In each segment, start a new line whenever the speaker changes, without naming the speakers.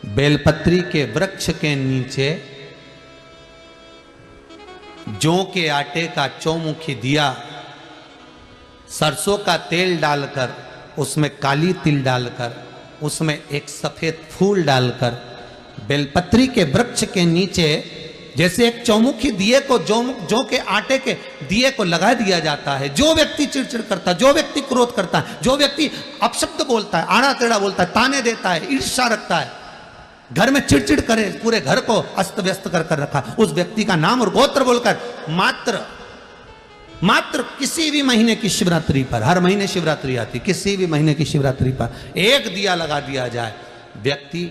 बेलपत्री के वृक्ष के नीचे जौ के आटे का चौमुखी दिया, सरसों का तेल डालकर उसमें काली तिल डालकर उसमें एक सफेद फूल डालकर बेलपत्री के वृक्ष के नीचे जैसे एक चौमुखी दिए को जौ के आटे के दिए को लगा दिया जाता है। जो व्यक्ति चिड़चिड़ करता है, जो व्यक्ति क्रोध करता है, जो व्यक्ति अपशब्द बोलता है, आड़ा टेढ़ा बोलता है, ताने देता है, ईर्ष्या रखता है, घर में चिड़चिड़ करे, पूरे घर को अस्त व्यस्त कर रखा, उस व्यक्ति का नाम और गोत्र बोलकर मात्र किसी भी महीने की शिवरात्रि पर, हर महीने शिवरात्रि आती, किसी भी महीने की शिवरात्रि पर एक दिया लगा दिया जाए, व्यक्ति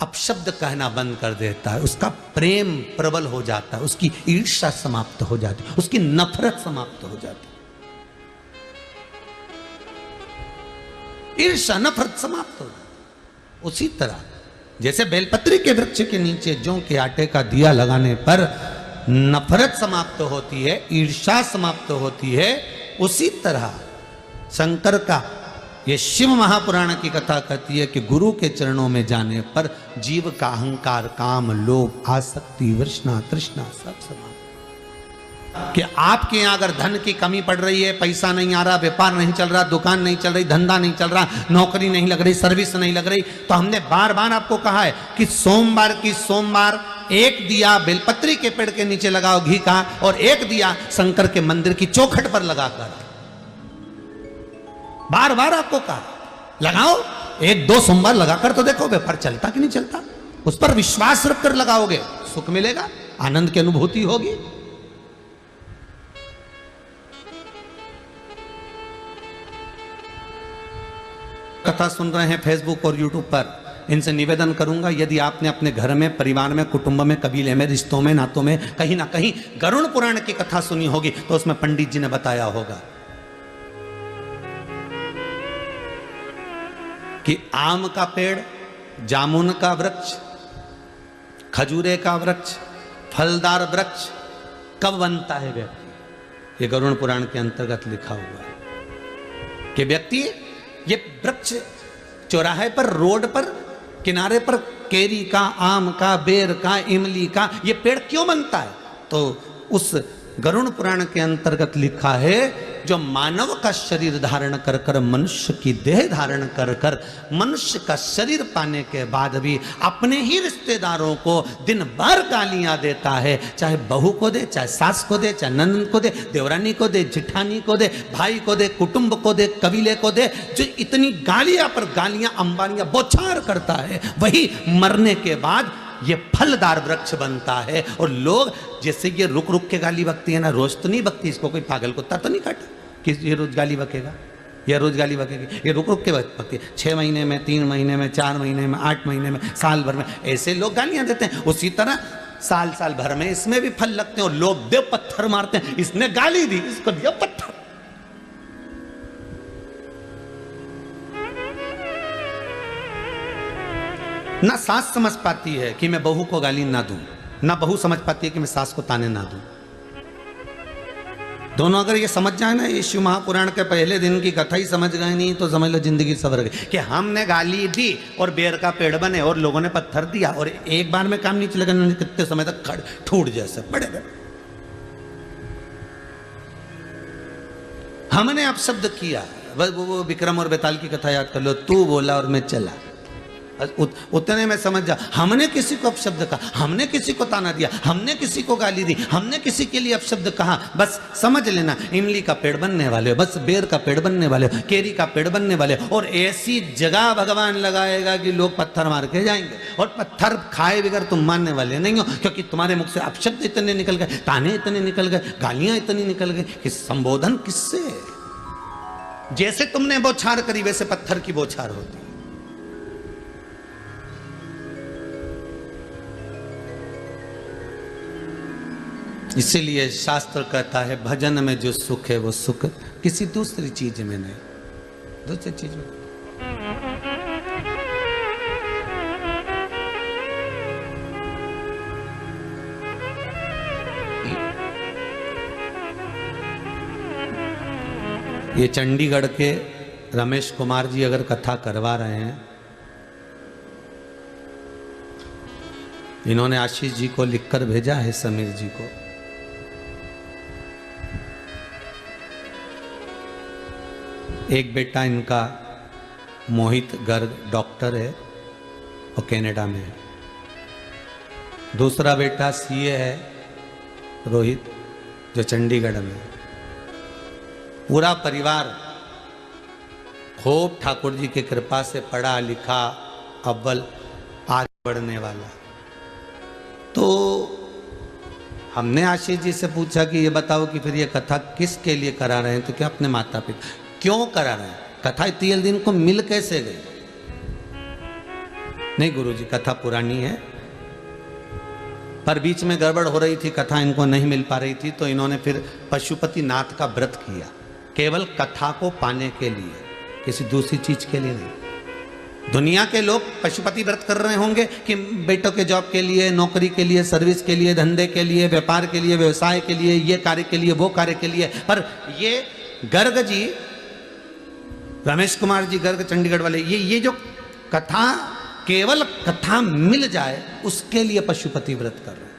अपशब्द कहना बंद कर देता है, उसका प्रेम प्रबल हो जाता है, उसकी ईर्ष्या समाप्त हो जाती है, उसकी नफरत समाप्त हो जाती है, ईर्ष्या नफरत समाप्त हो जाती। उसी तरह जैसे बेलपत्री के वृक्ष के नीचे जौ के आटे का दिया लगाने पर नफरत समाप्त होती है, ईर्ष्या समाप्त होती है, उसी तरह शंकर का ये शिव महापुराण की कथा कहती है कि गुरु के चरणों में जाने पर जीव का अहंकार, काम, लोभ, आसक्ति, वृष्णा, तृष्णा सब समाप्त। कि आपके यहां अगर धन की कमी पड़ रही है, पैसा नहीं आ रहा, व्यापार नहीं चल रहा, दुकान नहीं चल रही, धंधा नहीं चल रहा, नौकरी नहीं लग रही, सर्विस नहीं लग रही, तो हमने बार बार आपको कहा है कि सोमवार एक दिया बेलपत्री के पेड़ के नीचे लगाओ घी का, और एक दिया शंकर के मंदिर की चौखट पर लगाकर, बार बार आपको कहा लगाओ, एक दो सोमवार लगाकर तो देखो व्यापार चलता कि नहीं चलता। उस पर विश्वास रखकर लगाओगे, सुख मिलेगा, आनंद की अनुभूति होगी। कथा सुन रहे हैं फेसबुक और यूट्यूब पर, इनसे निवेदन करूंगा, यदि आपने अपने घर में, परिवार में, कुटुंब में, कबीले में, रिश्तों में, नातों में कहीं ना कहीं गरुड़ पुराण की कथा सुनी होगी, तो उसमें पंडित जी ने बताया होगा कि आम का पेड़, जामुन का वृक्ष, खजूरे का वृक्ष, फलदार वृक्ष कब बनता है व्यक्ति, ये गरुड़ पुराण के अंतर्गत लिखा हुआ है कि व्यक्ति ये वृक्ष चौराहे पर, रोड पर, किनारे पर केरी का, आम का, बेर का, इमली का ये पेड़ क्यों बनता है, तो उस गरुड़ पुराण के अंतर्गत लिखा है जो मानव का शरीर धारण कर कर, मनुष्य की देह धारण कर कर, मनुष्य का शरीर पाने के बाद भी अपने ही रिश्तेदारों को दिन भर गालियां देता है, चाहे बहू को दे, चाहे सास को दे, चाहे नंद को दे, देवरानी को दे, जिठानी को दे, भाई को दे, कुटुंब को दे, कबीले को दे, जो इतनी गालियां पर गालियां, अंबानियां बौछार करता है, वही मरने के बाद ये फलदार वृक्ष बनता है। और लोग जैसे ये रुक रुक के गाली बकती है ना, रोज तो नहीं बकती, इसको कोई पागल कुत्ता तो नहीं काटा कि ये रोज गाली बकेगा, या रोज गाली बकेगी, ये रुक रुक के बकती है, 6 महीने में, 3 महीने में, 4 महीने में, 8 महीने में, साल भर में, ऐसे लोग गालियां देते हैं। उसी तरह साल भर में इसमें भी फल लगते हैं और लोग दे पत्थर मारते हैं, इसने गाली दी, इसको दिया पत्थर। ना सास समझ पाती है कि मैं बहू को गाली ना दूं, ना बहू समझ पाती है कि मैं सास को ताने ना दूं। दोनों अगर ये समझ जाए ना, ये शिव महापुराण के पहले दिन की कथा ही समझ गए नहीं तो समझ लो जिंदगी सवर गई। कि हमने गाली दी और बेर का पेड़ बने और लोगों ने पत्थर दिया और एक बार में काम नहीं चलेगा, कितने समय तक खड़ ठूट जैसे बड़े बड़े। हमने अपशब्द किया, वो विक्रम और बेताल की कथा याद कर लो, तू बोला और मैं चला, उतने में समझ जा। हमने किसी को अपशब्द कहा, हमने किसी को ताना दिया, हमने किसी को गाली दी, हमने किसी के लिए अपशब्द कहा, बस समझ लेना इमली का पेड़ बनने वाले हो, बस बेर का पेड़ बनने वाले हो, केरी का पेड़ बनने वाले हो। और ऐसी जगह भगवान लगाएगा कि लोग पत्थर मार के जाएंगे, और पत्थर खाए बगैर तुम मानने वाले नहीं हो, क्योंकि तुम्हारे मुख से अपशब्द इतने निकल गए, ताने इतने निकल गए, गालियां इतनी निकल गई कि संबोधन किससे। जैसे तुमने बौछार करी वैसे पत्थर की बौछार होती। इसीलिए शास्त्र कहता है भजन में जो सुख है वो सुख किसी दूसरी चीज में नहीं, दूसरी चीज में। ये चंडीगढ़ के रमेश कुमार जी अगर कथा करवा रहे हैं इन्होंने आशीष जी को लिखकर भेजा है, समीर जी को। एक बेटा इनका मोहित गर्ग डॉक्टर है, वो कनाडा में है। दूसरा बेटा सीए है, रोहित, जो चंडीगढ़ में है। पूरा परिवार खूब ठाकुर जी की कृपा से पढ़ा लिखा, अव्वल आगे बढ़ने वाला। तो हमने आशीष जी से पूछा कि ये बताओ कि फिर ये कथा किसके लिए करा रहे हैं, तो क्या अपने माता पिता क्यों करा रहे हैं? कथा इतने दिन को मिल कैसे गई? नहीं गुरुजी, कथा पुरानी है, पर बीच में गड़बड़ हो रही थी, कथा इनको नहीं मिल पा रही थी, तो इन्होंने फिर पशुपति नाथ का व्रत किया, केवल कथा को पाने के लिए, किसी दूसरी चीज के लिए नहीं। दुनिया के लोग पशुपति व्रत कर रहे होंगे कि बेटों के जॉब के लिए, नौकरी के लिए, सर्विस के लिए, धंधे के लिए, व्यापार के लिए, व्यवसाय के लिए, ये कार्य के लिए, वो कार्य के लिए। पर ये गर्ग जी, रमेश कुमार जी गर्ग चंडीगढ़ वाले, ये जो कथा, केवल कथा मिल जाए उसके लिए पशुपति व्रत कर रहे हैं।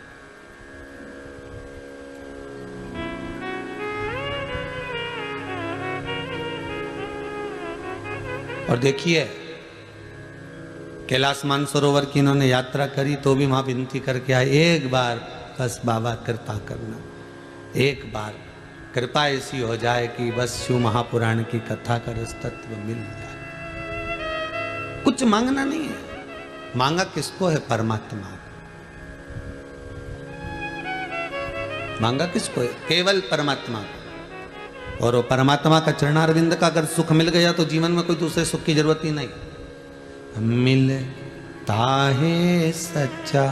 और देखिए, कैलाश मानसरोवर की इन्होंने यात्रा करी तो भी वहां विनती करके आए, एक बार बस बाबा कृपा करना, एक बार कृपा ऐसी हो जाए कि बस शिव महापुराण की कथा का रस तत्व मिल जाए। कुछ मांगना नहीं है, मांगा किसको है? परमात्मा। मांगा किसको है? केवल परमात्मा को। और वो परमात्मा का चरणारविंद का अगर सुख मिल गया तो जीवन में कोई दूसरे सुख की जरूरत ही नहीं। मिलता है सच्चा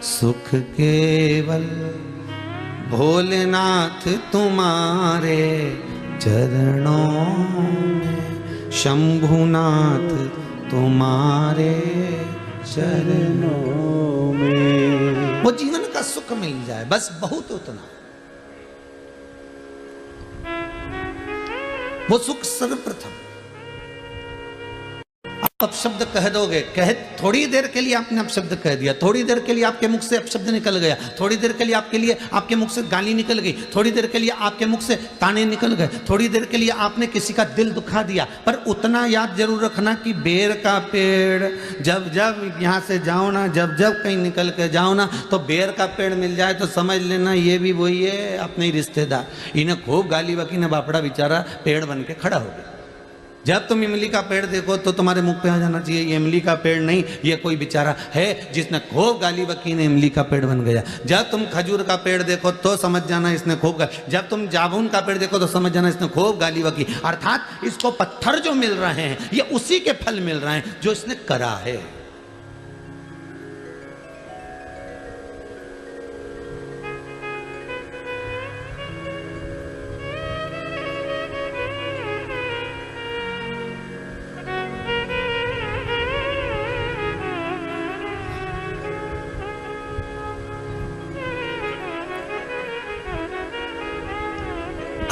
सुख केवल भोलेनाथ तुम्हारे चरणों में, शंभुनाथ तुम्हारे चरणों में। वो जीवन का सुख मिल जाए बस, बहुत उतना। वो सुख सर्वप्रथम। आप अपशब्द कह दोगे, थोड़ी देर के लिए आपने अपशब्द कह दिया, थोड़ी देर के लिए आपके मुख से अपशब्द निकल गया, थोड़ी देर के लिए आपके मुख से गाली निकल गई, थोड़ी देर के लिए आपके मुख से ताने निकल गए, थोड़ी देर के लिए आपने किसी का दिल दुखा दिया, पर उतना याद जरूर रखना कि बेर का पेड़ जब जब यहाँ से जाओ ना, जब जब कहीं निकल के जाओ ना, तो बेर का पेड़ मिल जाए तो समझ लेना ये भी वही है, अपने ही रिश्तेदार। इन्हें खूब गाली बकी ने, बापड़ा बेचारा पेड़ बन के खड़ा हो गया। जब तुम इमली का पेड़ देखो तो तुम्हारे मुख पे आ जाना चाहिए ये इमली का पेड़ नहीं, ये कोई बेचारा है जिसने खूब गाली बकी ने इमली का पेड़ बन गया। जब तुम खजूर का पेड़ देखो तो समझ जाना इसने खूब जब तुम जामुन का पेड़ देखो तो समझ जाना इसने खूब गाली बकी। अर्थात इसको पत्थर जो मिल रहे हैं ये उसी के फल मिल रहे हैं जो इसने करा है।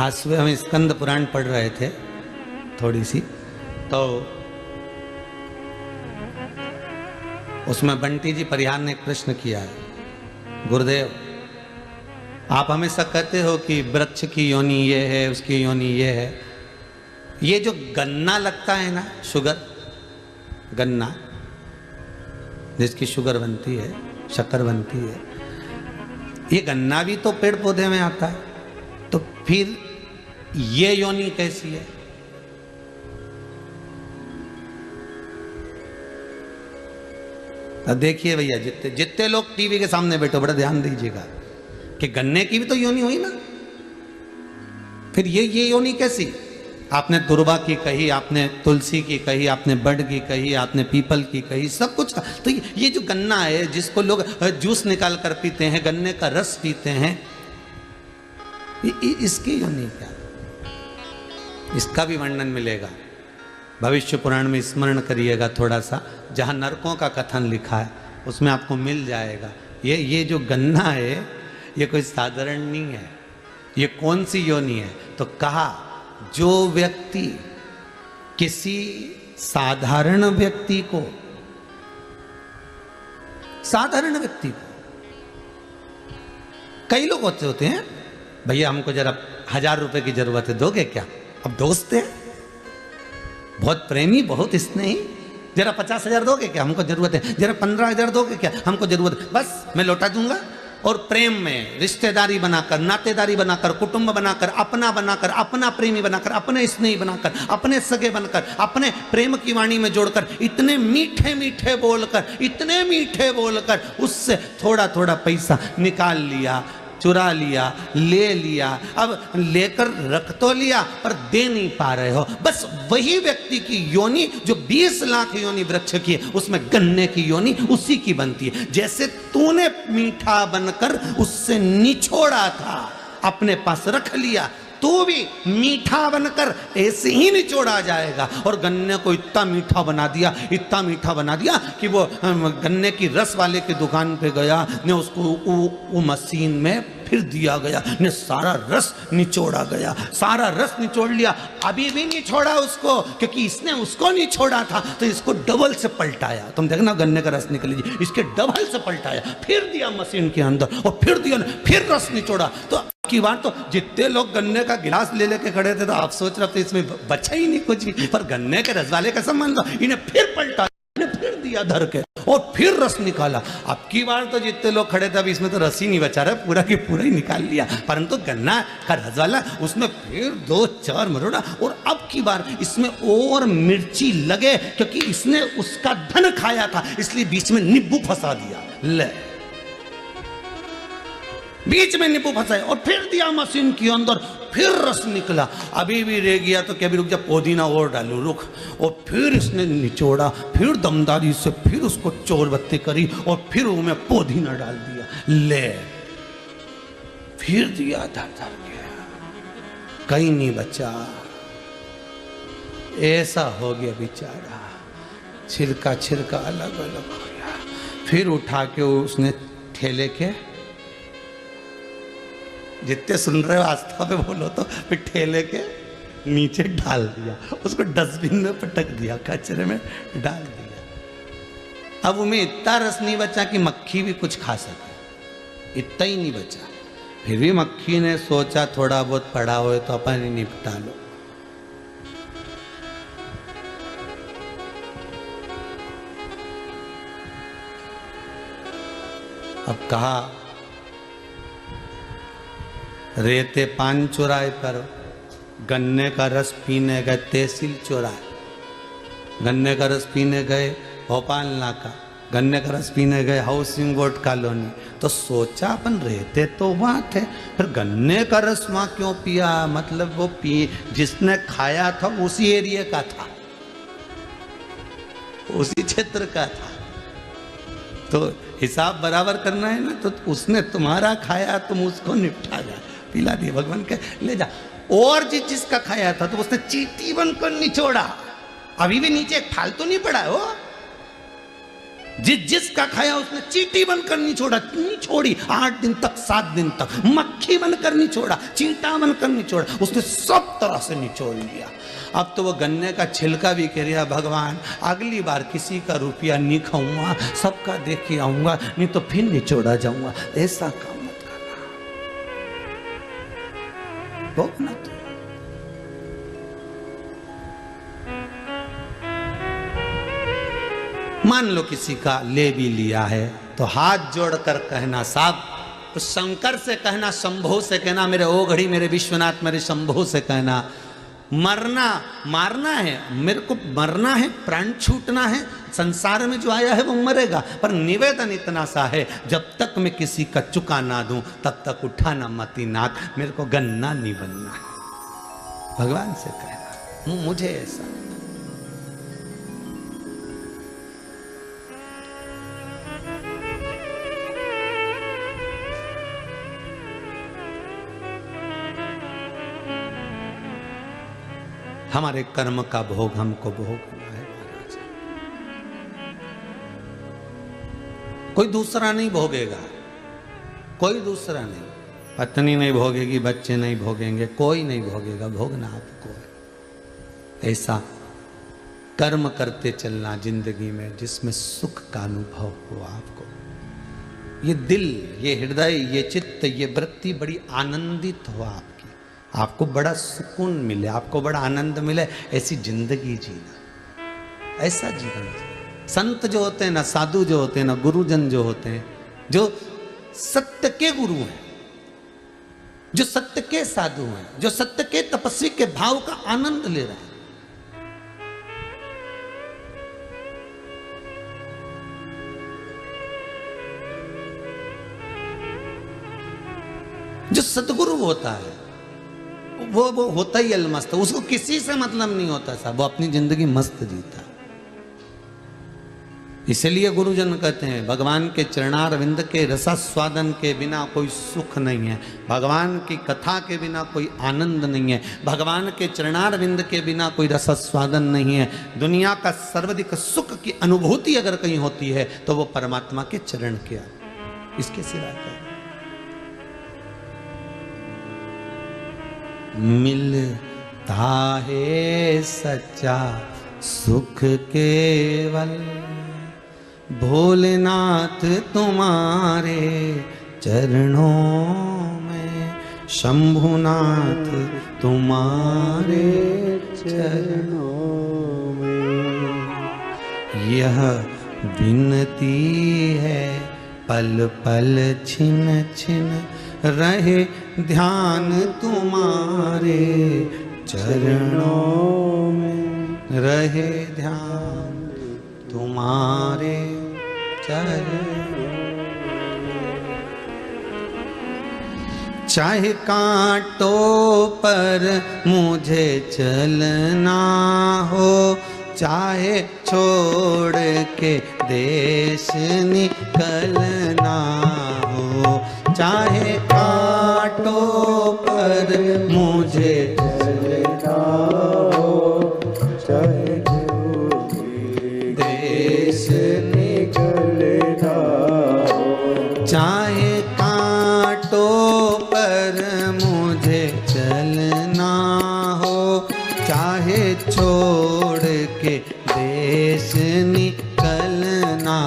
आज सुबह हम स्कंद पुराण पढ़ रहे थे थोड़ी सी, तो उसमें बंटी जी परिहार ने एक प्रश्न किया है, गुरुदेव आप हमेशा कहते हो कि वृक्ष की योनि ये है, उसकी योनि ये है, ये जो गन्ना लगता है ना, शुगर, गन्ना जिसकी शुगर बनती है, शक्कर बनती है, ये गन्ना भी तो पेड़ पौधे में आता है, तो फिर ये योनि कैसी है? अब देखिए भैया, जितने लोग टीवी के सामने बैठो बड़ा ध्यान दीजिएगा कि गन्ने की भी तो योनि हुई ना, फिर ये योनि कैसी? आपने दुर्वा की कही, आपने तुलसी की कही, आपने बड़ की कही, आपने पीपल की कही, सब कुछ। तो ये जो गन्ना है जिसको लोग जूस निकाल कर पीते हैं, गन्ने का रस पीते हैं, इसकी योनि क्या? इसका भी वर्णन मिलेगा भविष्य पुराण में, स्मरण करिएगा थोड़ा सा, जहाँ नरकों का कथन लिखा है उसमें आपको मिल जाएगा। ये जो गन्ना है ये कोई साधारण नहीं है, ये कौन सी योनि है? तो कहा जो व्यक्ति किसी साधारण व्यक्ति को साधारण व्यक्ति को। कई लोग होते हैं, भैया हमको जरा 1000 रुपए की जरूरत है, दोगे क्या? अब दोस्त है, बहुत प्रेमी, बहुत स्नेही, जरा 50,000 दोगे क्या? हमको जरूरत है। जरा 15,000 दोगे क्या? हमको जरूरत है। बस मैं लौटा दूंगा। और प्रेम में रिश्तेदारी बनाकर, नातेदारी बनाकर, कुटुंब बनाकर, अपना प्रेमी बनाकर, अपने स्नेही बनाकर, अपने सगे बनकर, अपने प्रेम की वाणी में जोड़कर, इतने मीठे मीठे बोलकर उससे थोड़ा थोड़ा पैसा निकाल लिया, चुरा लिया, ले लिया। अब लेकर रख तो लिया पर दे नहीं पा रहे हो। बस वही व्यक्ति की योनि जो 20 लाख योनि वृक्ष की है, उसमें गन्ने की योनि उसी की बनती है। जैसे तूने मीठा बनकर उससे निछोड़ा था, अपने पास रख लिया, तो भी मीठा बनकर ऐसे ही निचोड़ा जाएगा। और गन्ने को इतना मीठा बना दिया कि वो गन्ने की रस वाले की दुकान पे गया ने उसको वो मशीन में फिर दिया गया ने सारा रस निचोड़ा गया, सारा रस निचोड़ लिया। अभी भी नहीं छोड़ा उसको, क्योंकि इसने उसको नहीं छोड़ा था, तो इसको डबल से पलटाया। तुम देखना गन्ने का रस निकल लीजिए, इसके डबल से पलटाया, फिर दिया मशीन के अंदर और फिर दिया, फिर रस निचोड़ा। तो की बात तो जितने लोग गन्ने का गिलास ले लेके खड़े थे तो आप सोच रहे थे इसमें बचा ही नहीं कुछ भी, पर गन्ने के रस वाले का संबंध, इन्हें फिर पलटा, इन्हें फिर दिया धर के और फिर रस निकाला। अब की बार तो जितने लोग खड़े थे अब इसमें तो रस ही नहीं बचा रहा, पूरा की पूरा ही निकाल लिया। परंतु गन्ना का रस वाला उसमें फिर 2-4 मरोड़ा, और अब की बार इसमें और मिर्ची लगे, क्योंकि इसने उसका धन खाया था, इसलिए बीच में नींबू फंसा दिया। ले बीच में नींबू फंसाए और फिर दिया मशीन के अंदर, फिर रस निकला। अभी भी रह गया तो क्या भी रुक जा, पुदीना और डालू, रुक। और फिर इसने निचोड़ा, फिर दमदारी से फिर उसको चोरबत्ती करी और फिर उसमें पुदीना डाल दिया, ले फिर दिया धर धर के, कहीं नहीं बचा। ऐसा हो गया बेचारा, छिलका छिलका अलग अलग हो गया। फिर उठा के उसने ठेले के, जितने सुन रहे हो आस्था पे बोलो तो, फिर ठेले के नीचे डाल दिया, उसको डस्टबिन में पटक दिया, कचरे में डाल दिया। अब उनमें इतना रस नहीं बचा कि मक्खी भी कुछ खा सके, इतना ही नहीं बचा। फिर भी मक्खी ने सोचा थोड़ा बहुत पड़ा हो तो अपन ही निपटा लो। अब कहा रेते पान चुराए पर गन्ने का रस पीने गए तहसील चुराए, गन्ने का रस पीने गए भोपाल नाका, गन्ने का रस पीने गए हाउसिंग बोर्ड कॉलोनी। तो सोचा अपन रहते तो वहाँ थे, फिर गन्ने का रस वहाँ क्यों पिया? मतलब वो जिसने खाया था उसी एरिया का था, उसी क्षेत्र का था, तो हिसाब बराबर करना है ना। तो उसने तुम्हारा खाया, तुम उसको निपटा जा, पिला दिया, भगवान के ले जा। और जिसका खाया था तो उसने चीटी बनकर निचोड़ा, अभी भी नीचे एक फालतू नहीं पड़ा हो। जिसका खाया उसने चीटी बनकर निचोड़ा, निचोड़ी 8 दिन तक 7 दिन तक, मक्खी बनकर निचोड़ा, चींटा बनकर निचोड़ा, उसने सब तरह से निचोड़ लिया। अब तो वो गन्ने का छिलका भी कह रहा, भगवान अगली बार किसी का रुपया नहीं खाऊंगा, सबका देख के आऊंगा, नहीं तो फिर निचोड़ा जाऊंगा। ऐसा काम मत करना, भोगना तो। मान लो किसी का ले भी लिया है तो हाथ जोड़कर कहना, साहब उस शंकर से कहना, शंभो से कहना, मेरे ओ घड़ी मेरे विश्वनाथ मेरे शंभो से कहना, मरना मारना है, मेरे को मरना है, प्राण छूटना है, संसार में जो आया है वो मरेगा, पर निवेदन इतना सा है, जब तक मैं किसी का चुका ना दूं तब तक उठाना मती नाक, मेरे को गन्ना नहीं बनना है। भगवान से कहना, मुझे ऐसा। हमारे कर्म का भोग हमको भोगना है महाराज, कोई दूसरा नहीं भोगेगा, कोई दूसरा नहीं, पत्नी नहीं भोगेगी, बच्चे नहीं भोगेंगे, कोई नहीं भोगेगा, भोगना आपको है। ऐसा कर्म करते चलना जिंदगी में जिसमें सुख का अनुभव हो आपको। ये दिल, ये हृदय, ये चित्त, ये वृत्ति बड़ी आनंदित हो आपकी, आपको बड़ा सुकून मिले, आपको बड़ा आनंद मिले, ऐसी जिंदगी जीना, ऐसा जीवन जीना। संत जो होते हैं ना, साधु जो होते हैं ना, गुरुजन जो होते हैं, जो सत्य के गुरु हैं, जो सत्य के साधु हैं, जो सत्य के तपस्वी के भाव का आनंद ले रहे हैं, जो सतगुरु होता है वो होता ही अलमस्त, उसको किसी से मतलब नहीं होता साहब, वो अपनी जिंदगी मस्त जीता है। इसलिए गुरुजन कहते हैं भगवान के चरणारविंद के रसास्वादन के बिना कोई सुख नहीं है, भगवान की कथा के बिना कोई आनंद नहीं है, भगवान के चरणारविंद के बिना कोई रसास्वादन नहीं है। दुनिया का सर्वाधिक सुख की अनुभूति अगर कहीं होती है तो वो परमात्मा के चरण के, इसके सिवा क्या मिलता है सच्चा सुख केवल भोलेनाथ तुम्हारे चरणों में, शंभुनाथ तुम्हारे चरणों में। यह विनती है पल पल छिन छिन रहे ध्यान तुम्हारे चरणों में, रहे ध्यान तुम्हारे चरणों। चाहे कांटों पर मुझे चलना हो, चाहे छोड़ के देश निकलना हो, चाहे कांटों पर मुझे चलना हो, चाहे देश निकलना हो, चाहे कांटों पर मुझे चलना हो, चाहे छोड़ के देश निकलना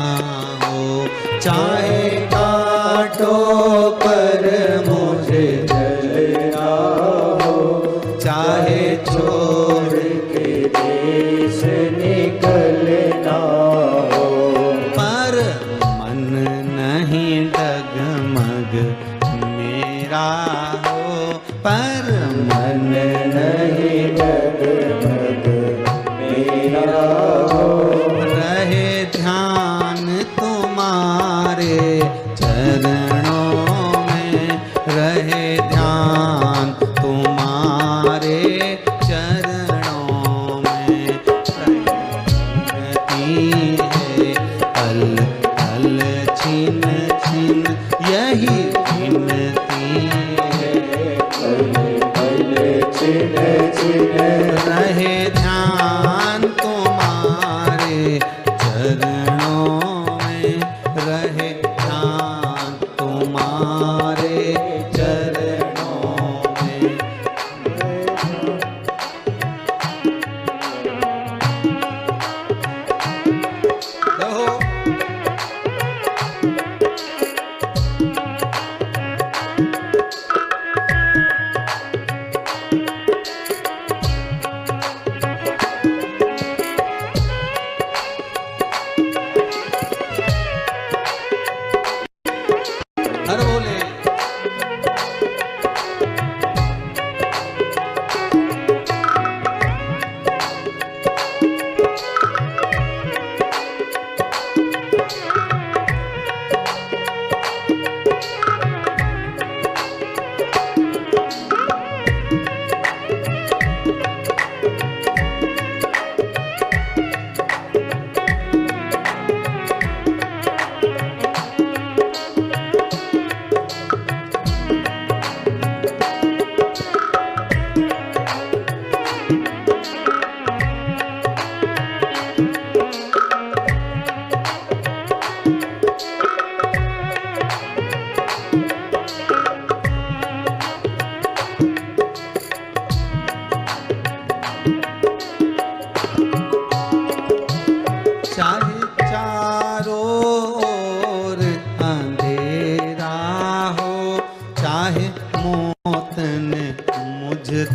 हो, चाहे कांटों पर मुझे चलना हो, चाहे छोड़ के देश निकलना हो, पर मन नहीं डगमग मेरा हो, पर मन नहीं डगमग मेरा हो, रहे ध्यान तुम्हारे चरणों में, रहे ध्यान तुम्हारे चरणों में। विनती है पल पल छिन छिन, यही विनती है पल पल छिन छिन, रहे ध्यान तुम्हारे चरणों में, रहे ध्यान तुम्हारे चरणों में।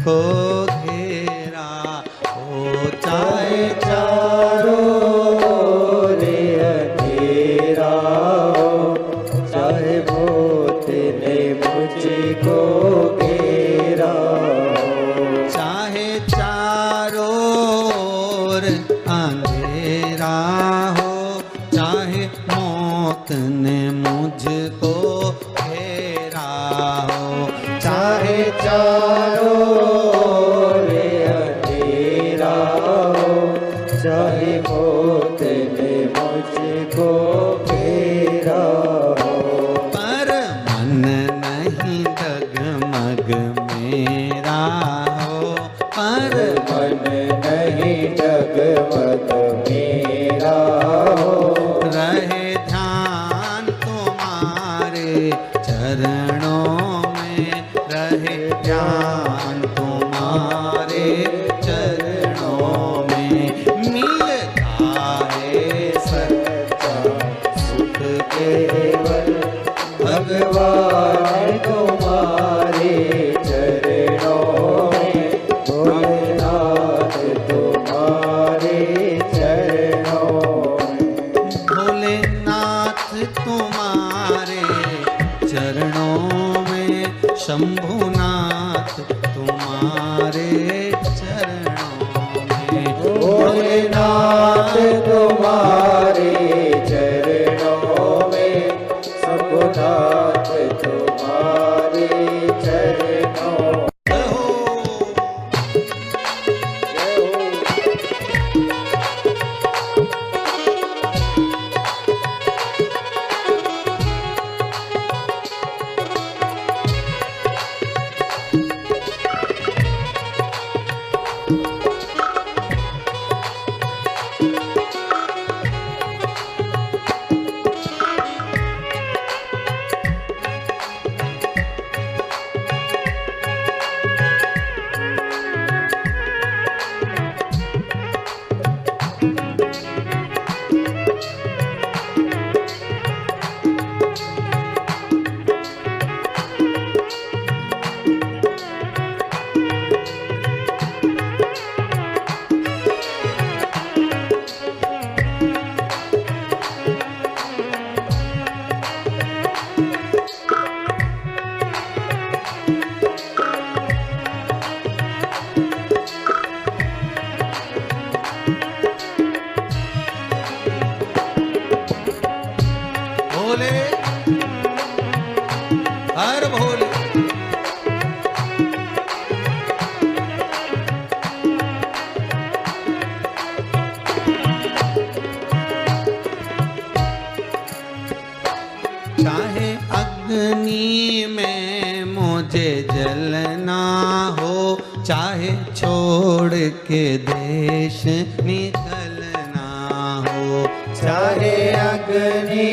को घेरा हो,
चाहे चारों ओर अंधेरा हो, चाहे भूत ने मुझको घेरा हो,
चाहे चारों ओर अंधेरा हो, चाहे मौत ने मुझको घेरा हो,
चाहे चारों ओर अंधेरा हो, चाहे भूत ने मुझको घेरा हो,
पर मन नहीं डगमग मेरा हो, पर
मन नहीं डगमग मेरा हो,
रहे ध्यान तुम्हारे चरणों में, रहे ध्यान तुम्हारे चरणों में, मिलता है
सच्चा सुख केवल भगवान तुम्हारे चरणों में, भोलेनाथ तुम्हारे चरणों में,
भोलेनाथ तुम्हारे चरणों में, शंभुनाथ तुम्हारे चरणों में,
भोलेनाथ तुम्हारे चरणों में, शंभुनाथ तुम्हारे चरणों में।
भोले हर भोले चाहे अग्नि में मुझे जलना हो, चाहे छोड़ के देश निकलना हो,
चाहे अग्नि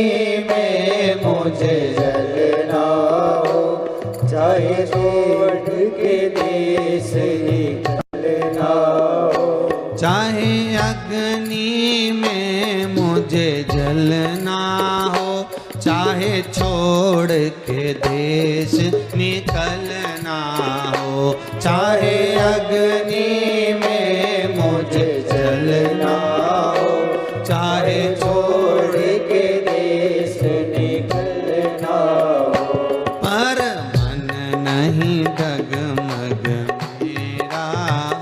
में मुझे जलना हो, चाहे छोड़ के देश निकलना हो,
चाहे अग्नि में मुझे जलना हो, चाहे छोड़ के देश निकलना हो, चाहे अग्नि में मुझे जलना हो, चाहे
छोड़ के देश निकलना हो,
पर मन नहीं डगमग मेरा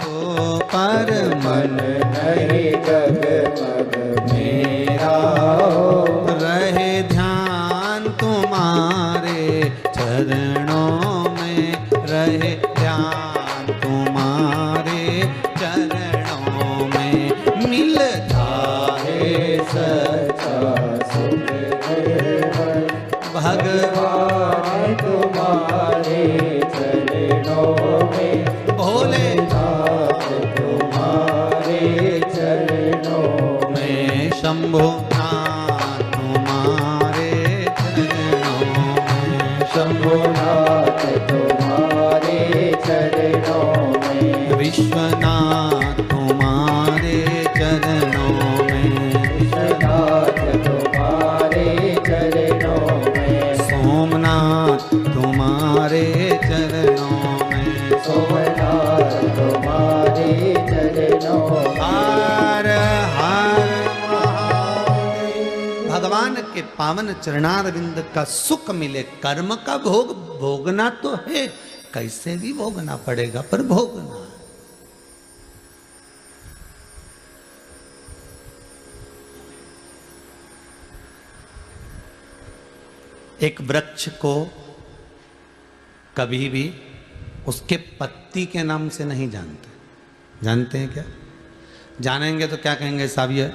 हो, पर
मन नहीं डगमग मेरा हो,
रहे ध्यान तुम्हारे चरणों में, रहे ध्यान तुम्हारे चरणों में, मिलता है
सच्चा सुख केवल
भगवान
तुम्हारे चरणों में,
भोलेनाथ
तुम्हारे चरणों
में, शंभुनाथ तुम्हारे चरणों में,
शंभुनाथ तुम्हारे चरणों में,
विश्वनाथ तुम्हारे चरणों में,
विश्वनाथ तुम्हारे चरणों में,
सोमनाथ तुम्हारे चरणों में,
सोमनाथ
के पावन चरणारविंद का सुख मिले। कर्म का भोग भोगना तो है, कैसे भी भोगना पड़ेगा, पर भोगना। एक वृक्ष को कभी भी उसके पत्ती के नाम से नहीं जानते। जानते हैं क्या? जानेंगे तो क्या कहेंगे साहब, ये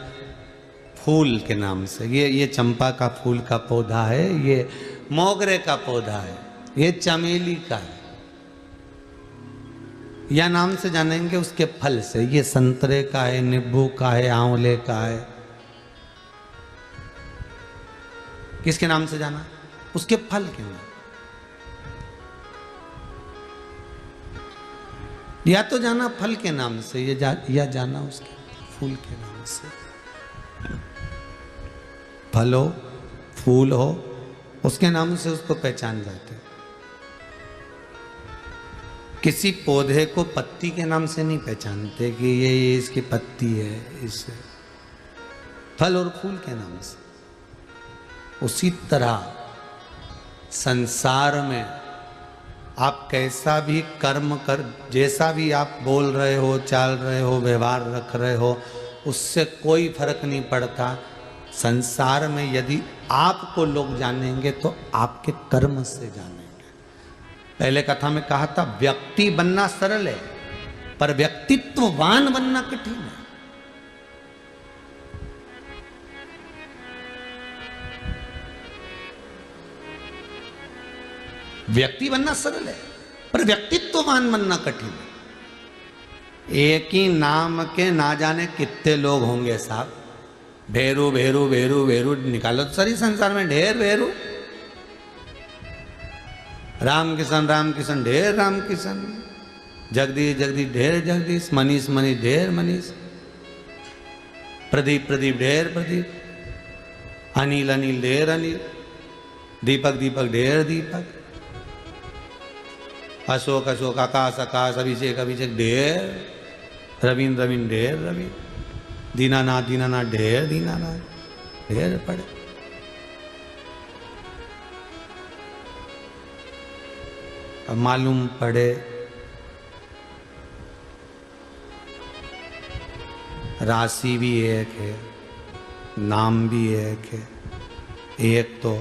फूल के नाम से, ये चंपा का फूल का पौधा है, ये मोगरे का पौधा है, ये चमेली का है, या नाम से जानेंगे उसके फल से, ये संतरे का है, नींबू का है, आंवले का है। किसके नाम से जाना? उसके फल के नाम। या तो जाना फल के नाम से, या जाना उसके फूल के नाम से। फल हो, फूल हो, उसके नाम से उसको पहचान जाते। किसी पौधे को पत्ती के नाम से नहीं पहचानते कि ये इसकी पत्ती है, इससे। फल और फूल के नाम से। उसी तरह संसार में आप कैसा भी कर्म कर, जैसा भी आप बोल रहे हो, चाल रहे हो, व्यवहार रख रहे हो, उससे कोई फर्क नहीं पड़ता। संसार में यदि आपको लोग जानेंगे तो आपके कर्म से जानेंगे। पहले कथा में कहा था, व्यक्ति बनना सरल है, पर व्यक्तित्ववान बनना कठिन है। व्यक्ति बनना सरल है, पर व्यक्तित्ववान बनना कठिन है। एक ही नाम के ना जाने कितने लोग होंगे साहब। भेरू भेरू भेरू भेरू निकालो तो सारी संसार में ढेर भेरू। राम किशन ढेर राम किशन, जगदीश जगदीश ढेर जगदीश, मनीष मनीष ढेर मनीष, प्रदीप प्रदीप ढेर प्रदीप, अनिल अनिल ढेर अनिल, दीपक दीपक ढेर दीपक, अशोक अशोक, आकाश आकाश, अभिषेक अभिषेक ढेर, रविंद्र रविंद्र ढेर रविंद्र, दीनानाथ दीनानाथ ढेर दीनानाथ, ढेर पड़े। अब मालूम पड़े राशि भी एक है, नाम भी एक है। एक तो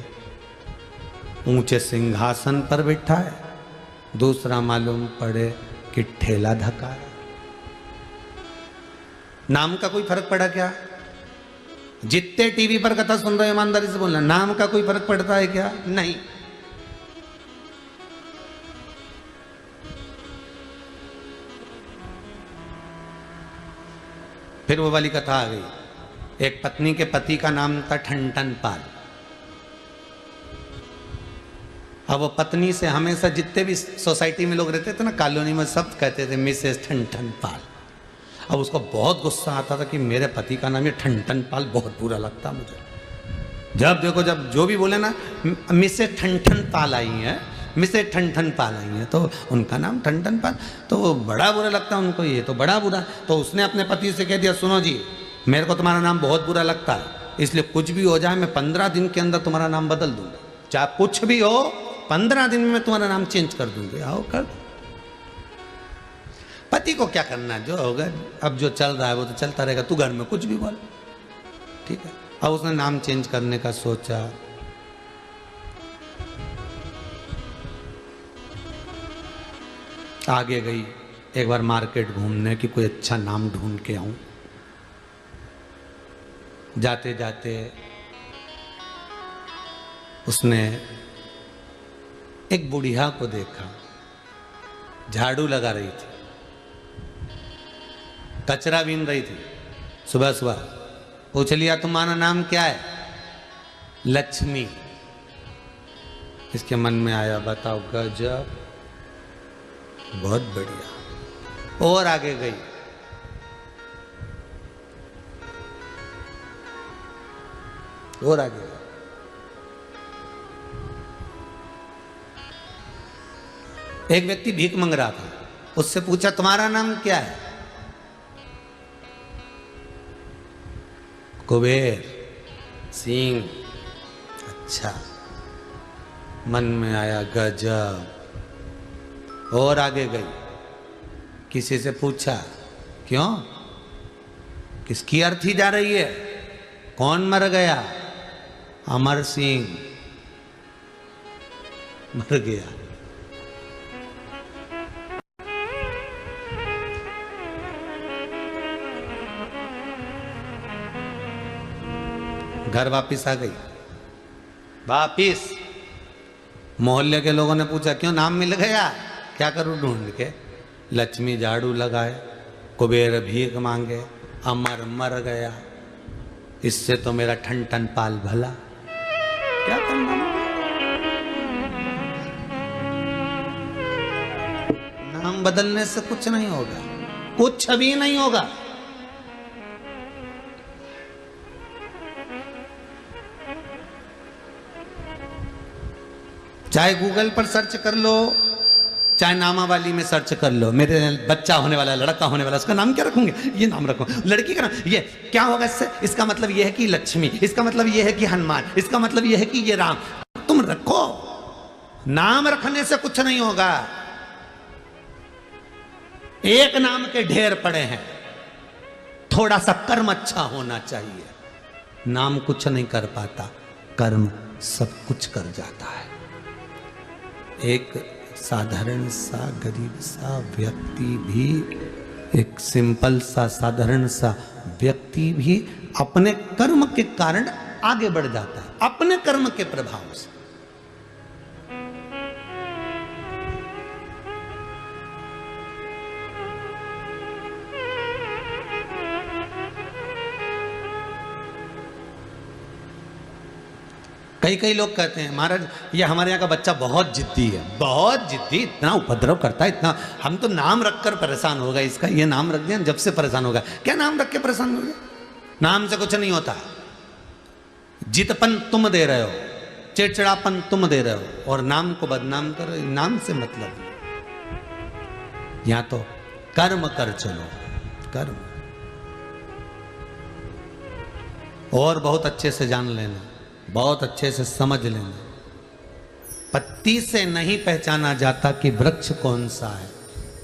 ऊंचे सिंहासन पर बैठा है, दूसरा मालूम पड़े कि ठेला धका। नाम का कोई फर्क पड़ा क्या? जितने टीवी पर कथा सुन रहे हो ईमानदारी से बोलना, नाम का कोई फर्क पड़ता है क्या? नहीं। फिर वो वाली कथा आ गई। एक पत्नी के पति का नाम था ठनठन पाल। अब वो पत्नी से हमेशा, जितने भी सोसाइटी में लोग रहते थे ना, कॉलोनी में, सब कहते थे मिसेस ठनठन पाल। अब उसको बहुत गुस्सा आता था कि मेरे पति का नाम ये ठनठन पाल, बहुत बुरा लगता मुझे। जब देखो, जब जो भी बोले ना, मिसेस ठनठन पाल आई हैं, मिसेस ठनठन पाल आई हैं, तो उनका नाम ठनठन पाल, तो बड़ा बुरा लगता उनको, ये तो बड़ा बुरा। तो उसने अपने पति से कह दिया, सुनो जी, मेरे को तुम्हारा नाम बहुत बुरा लगता है, इसलिए कुछ भी हो जाए मैं 15 दिन के अंदर तुम्हारा नाम बदल दूंगा। चाहे कुछ भी हो, 15 दिन में मैं तुम्हारा नाम चेंज कर दूंगी। आओ कर दो। पति को क्या करना, जो होगा, अब जो चल रहा है वो तो चलता रहेगा, तू घर में कुछ भी बोल, ठीक है। अब उसने नाम चेंज करने का सोचा। आगे गई एक बार मार्केट घूमने की, कोई अच्छा नाम ढूंढ के आऊं। जाते जाते उसने एक बुढ़िया को देखा, झाड़ू लगा रही थी, कचरा बीन रही थी सुबह सुबह। पूछ लिया, तुम्हारा नाम क्या है? लक्ष्मी। इसके मन में आया, बताओ गजब, बहुत बढ़िया। और आगे गई, और आगे गई। एक व्यक्ति भीख मांग रहा था, उससे पूछा, तुम्हारा नाम क्या है? कुबेर, सिंह, अच्छा, मन में आया गजब, और आगे गई, किसी से पूछा क्यों, किसकी अर्थी जा रही है, कौन मर गया, अमर सिंह मर गया। घर वापिस आ गई, वापिस। मोहल्ले के लोगों ने पूछा क्यों, नाम मिल गया, क्या करूं ढूंढ के, लक्ष्मी झाड़ू लगाए, कुबेर भीख मांगे, अमर मर गया, इससे तो मेरा ठन ठन पाल भला, क्या करना। नाम बदलने से कुछ नहीं होगा, कुछ भी नहीं होगा। चाहे गूगल पर सर्च कर लो, चाहे नामावली में सर्च कर लो, मेरे बच्चा होने वाला, लड़का होने वाला, उसका नाम क्या रखूंगे, ये नाम रखो, लड़की का नाम ये क्या होगा, इससे इसका मतलब ये है कि लक्ष्मी, इसका मतलब ये है कि हनुमान, इसका मतलब ये है कि ये राम। तुम रखो, नाम रखने से कुछ नहीं होगा। एक नाम के ढेर पड़े हैं, थोड़ा सा कर्म अच्छा होना चाहिए। नाम कुछ नहीं कर पाता, कर्म सब कुछ कर जाता है। एक साधारण सा गरीब सा व्यक्ति भी, एक सिंपल सा साधारण सा व्यक्ति भी अपने कर्म के कारण आगे बढ़ जाता है, अपने कर्म के प्रभाव से। कई कई लोग कहते हैं महाराज ये हमारे यहाँ का बच्चा बहुत जिद्दी है, बहुत जिद्दी, इतना उपद्रव करता है, इतना, हम तो नाम रखकर परेशान हो गए, इसका ये नाम रख दिया, जब से परेशान हो गए। क्या नाम रख के परेशान हो गए, नाम से कुछ नहीं होता। जितपन तुम दे रहे हो, चिड़चिड़ापन तुम दे रहे हो, और नाम को बदनाम कर, नाम से मतलब। यहां तो कर्म कर चलो, कर्म। और बहुत अच्छे से जान लेना, बहुत अच्छे से समझ लेना, पत्ती से नहीं पहचाना जाता कि वृक्ष कौन सा है,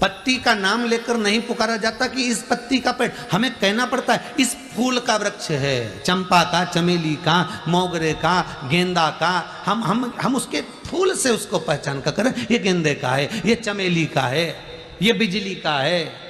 पत्ती का नाम लेकर नहीं पुकारा जाता कि इस पत्ती का पेड़, हमें कहना पड़ता है इस फूल का वृक्ष है, चंपा का, चमेली का, मोगरे का, गेंदा का। हम उसके फूल से उसको पहचान कर करें, ये गेंदे का है, ये चमेली का है, ये बिजली का है,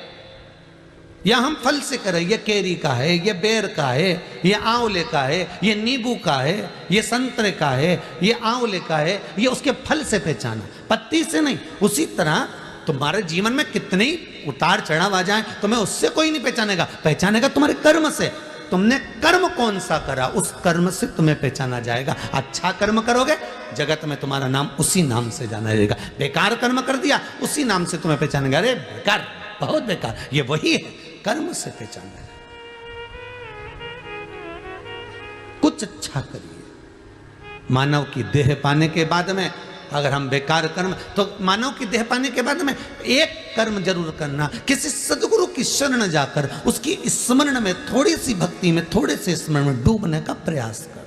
या हम फल से करें, ये केरी का है, ये बेर का है, ये आंवले का है, ये नींबू का है, ये संतरे का है, ये आंवले का है, ये उसके फल से पहचाना, पत्ती से नहीं। उसी तरह तुम्हारे जीवन में कितने उतार चढ़ाव आ जाए, तुम्हें उससे कोई नहीं पहचानेगा, पहचानेगा तुम्हारे कर्म से। तुमने कर्म कौन सा करा, उस कर्म से तुम्हें पहचाना जाएगा। अच्छा कर्म करोगे, जगत में तुम्हारा नाम उसी नाम से जाना जाएगा। बेकार कर्म कर दिया, उसी नाम से तुम्हें पहचानेगा, अरे बेकार, बहुत बेकार, ये वही है, कर्म से पहचाना है। कुछ अच्छा करिए। मानव की देह पाने के बाद में अगर हम बेकार कर्म, तो मानव की देह पाने के बाद में एक कर्म जरूर करना, किसी सदगुरु की शरण जाकर उसकी स्मरण में, थोड़ी सी भक्ति में, थोड़े से स्मरण में डूबने का प्रयास कर।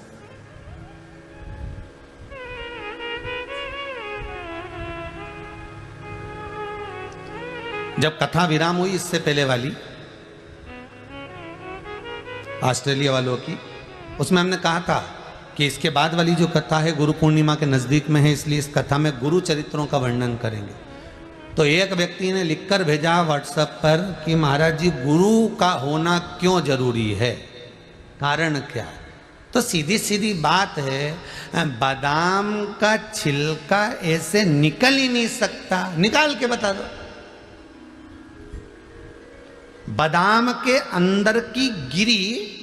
जब कथा विराम हुई इससे पहले वाली ऑस्ट्रेलिया वालों की, उसमें हमने कहा था कि इसके बाद वाली जो कथा है गुरु पूर्णिमा के नज़दीक में है, इसलिए इस कथा में गुरु चरित्रों का वर्णन करेंगे। तो एक व्यक्ति ने लिखकर भेजा व्हाट्सएप पर कि महाराज जी गुरु का होना क्यों जरूरी है, कारण क्या है। तो सीधी सीधी बात है, बादाम का छिलका ऐसे निकल ही नहीं सकता, निकाल के बता दो। बादाम के अंदर की गिरी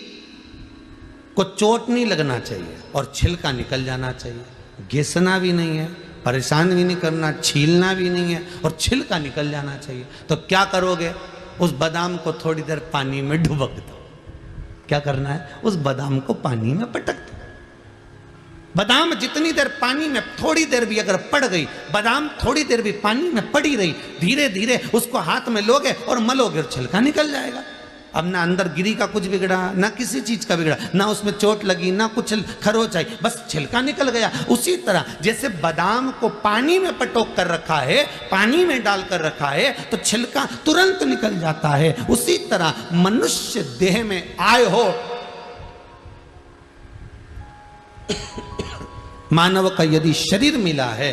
को चोट नहीं लगना चाहिए और छिलका निकल जाना चाहिए। घिसना भी नहीं है, परेशान भी नहीं करना, छीलना भी नहीं है, और छिलका निकल जाना चाहिए। तो क्या करोगे, उस बादाम को थोड़ी देर पानी में डुबक दो। क्या करना है, उस बादाम को पानी में पटक दो। बादाम जितनी देर पानी में, थोड़ी देर भी अगर पड़ गई, बादाम थोड़ी देर भी पानी में पड़ी रही, धीरे धीरे उसको हाथ में लोगे और मलोगे और छिलका निकल जाएगा। अब ना अंदर गिरी का कुछ बिगड़ा, ना किसी चीज का बिगड़ा, ना उसमें चोट लगी, ना कुछ खरोच आई, बस छिलका निकल गया। उसी तरह जैसे बादाम को पानी में पटोक कर रखा है, पानी में डाल कर रखा है, तो छिलका तुरंत निकल जाता है। उसी तरह मनुष्य देह में आए हो, मानव का यदि शरीर मिला है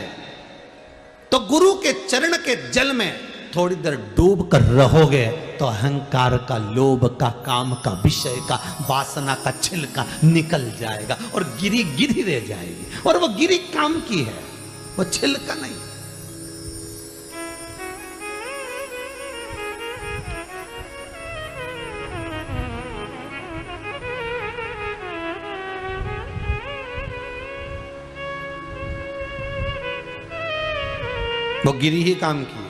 तो गुरु के चरण के जल में थोड़ी देर डूब कर रहोगे तो अहंकार का, लोभ का, काम का, विषय का, वासना का छिलका निकल जाएगा और गिरी गिरी रह जाएगी। और वो गिरी काम की है, वो छिलका नहीं। वो गिरी ही काम की है।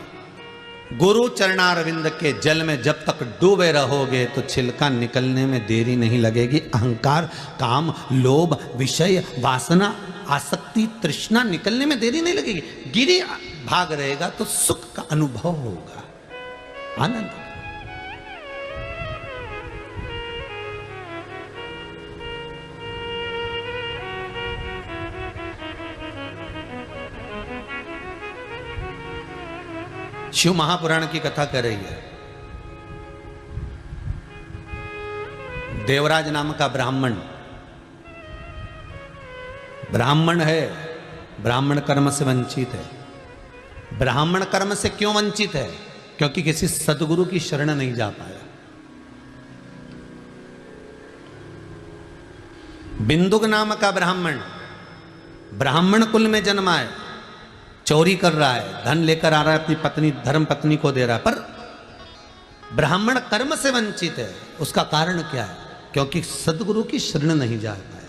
गुरु चरणारविंद के जल में जब तक डूबे रहोगे तो छिलका निकलने में देरी नहीं लगेगी। अहंकार, काम, लोभ, विषय, वासना, आसक्ति, तृष्णा निकलने में देरी नहीं लगेगी। गिरी भाग रहेगा तो सुख का अनुभव होगा, आनंद। शिव महापुराण की कथा कर रही है। देवराज नाम का ब्राह्मण है, ब्राह्मण कर्म से वंचित है। ब्राह्मण कर्म से क्यों वंचित है? क्योंकि किसी सदगुरु की शरण नहीं जा पाया। बिंदुक नाम का ब्राह्मण कुल में जन्मा है, चोरी कर रहा है, धन लेकर आ रहा है, अपनी पत्नी, धर्म पत्नी को दे रहा है, पर ब्राह्मण कर्म से वंचित है। उसका कारण क्या है? क्योंकि सदगुरु की शरण नहीं जा पाया।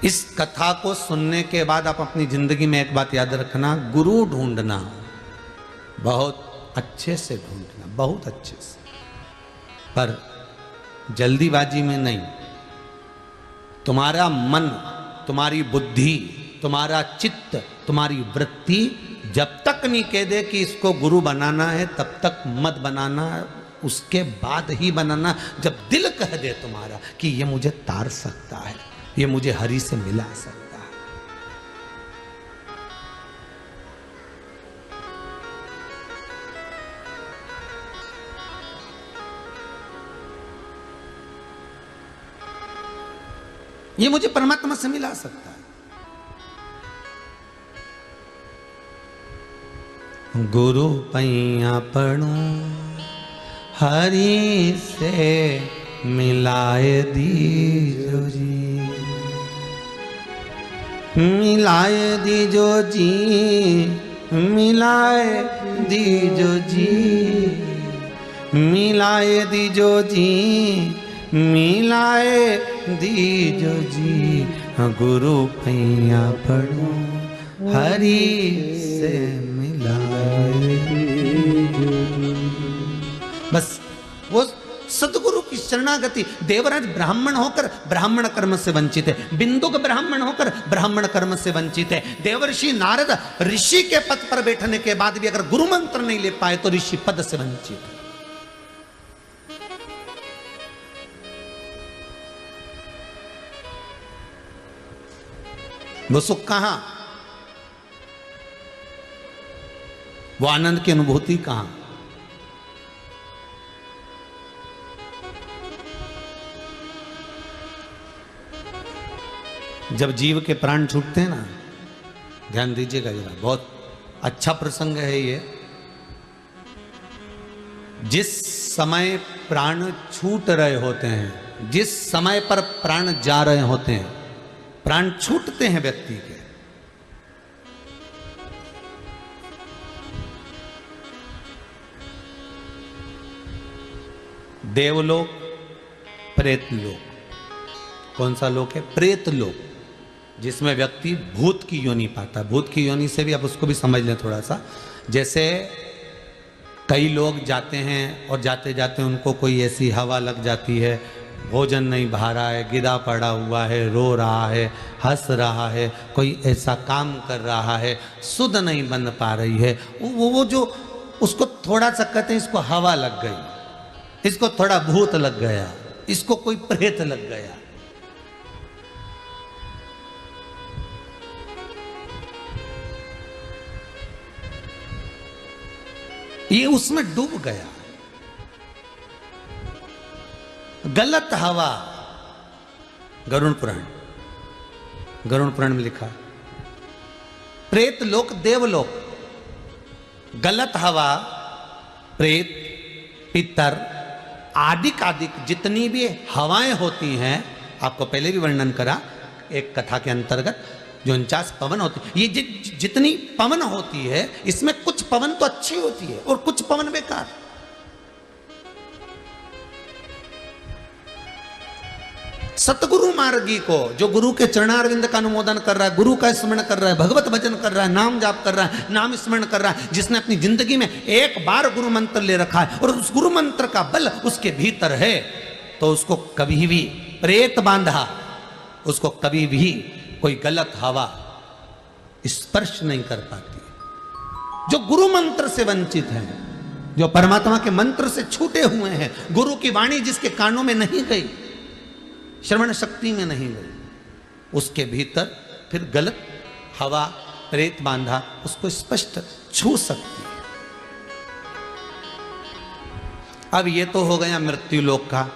इस कथा को सुनने के बाद आप अपनी जिंदगी में एक बात याद रखना, गुरु ढूंढना, बहुत अच्छे से ढूंढना, बहुत अच्छे से, पर जल्दीबाजी में नहीं। तुम्हारा मन, तुम्हारी बुद्धि, तुम्हारा चित्त, तुम्हारी वृत्ति जब तक नहीं कह दे कि इसको गुरु बनाना है तब तक मत बनाना, उसके बाद ही बनाना। जब दिल कह दे तुम्हारा कि ये मुझे तार सकता है, ये मुझे हरि से मिला सकता है, ये मुझे परमात्मा से मिला सकता है। गुरु पैया पढ़ू हरि से मिलाए दीजो जी, मिलाए दीजो जी, मिलाए दीजो जी, मिलाए दीजो जी, मिलाए दीजो जी। गुरु पैया पढ़ो हरि से मिलाए दीजो जी। बस वो सतगुरु की शरणागति। देवराज ब्राह्मण होकर ब्राह्मण कर्म से वंचित है, बिंदुक ब्राह्मण होकर ब्राह्मण कर्म से वंचित है। देवर्षि नारद ऋषि के पद पर बैठने के बाद भी अगर गुरु मंत्र नहीं ले पाए तो ऋषि पद से वंचित है। वो सुख कहां, वो आनंद की अनुभूति कहां? जब जीव के प्राण छूटते हैं ना, ध्यान दीजिएगा जरा, बहुत अच्छा प्रसंग है ये। जिस समय प्राण छूट रहे होते हैं, जिस समय पर प्राण जा रहे होते हैं, प्राण छूटते हैं व्यक्ति के, देवलोक, प्रेतलोक। कौन सा लोक है? प्रेतलोक, जिसमें व्यक्ति भूत की योनि पाता है। भूत की योनि से भी आप उसको भी समझ लें थोड़ा सा। जैसे कई लोग जाते हैं और जाते जाते उनको कोई ऐसी हवा लग जाती है, भोजन नहीं भा रहा है, गिरा पड़ा हुआ है, रो रहा है, हंस रहा है, कोई ऐसा काम कर रहा है, सुध नहीं बन पा रही है, वो जो उसको थोड़ा सा कहते हैं इसको हवा लग गई, इसको थोड़ा भूत लग गया, इसको कोई प्रेत लग गया। ये उसमें डूब गया। गलत हवा। गरुड़ पुराण में लिखा, प्रेत लोक देवलोक, गलत हवा, प्रेत, पितर, आदिक जितनी भी हवाएं होती हैं, आपको पहले भी वर्णन करा एक कथा के अंतर्गत, जो 49 पवन होती, ये जितनी पवन होती है, इसमें कुछ पवन तो अच्छी होती है और कुछ पवन बेकार। सतगुरु मार्गी को, जो गुरु के चरणारविंद का अनुमोदन कर रहा है, गुरु का स्मरण कर रहा है, भगवत भजन कर रहा है, नाम जाप कर रहा है, नाम स्मरण कर रहा है, जिसने अपनी जिंदगी में एक बार गुरु मंत्र ले रखा है और उस गुरु मंत्र का बल उसके भीतर है, तो उसको कभी भी प्रेत बांधा, उसको कभी भी कोई गलत हवा स्पर्श नहीं कर पाती। जो गुरु मंत्र से वंचित है, जो परमात्मा के मंत्र से छूटे हुए हैं, गुरु की वाणी जिसके कानों में नहीं गई, श्रवण शक्ति में नहीं गई, उसके भीतर फिर गलत हवा प्रेत बांधा उसको स्पष्ट छू सकती है। अब ये तो हो गया मृत्यु लोक का,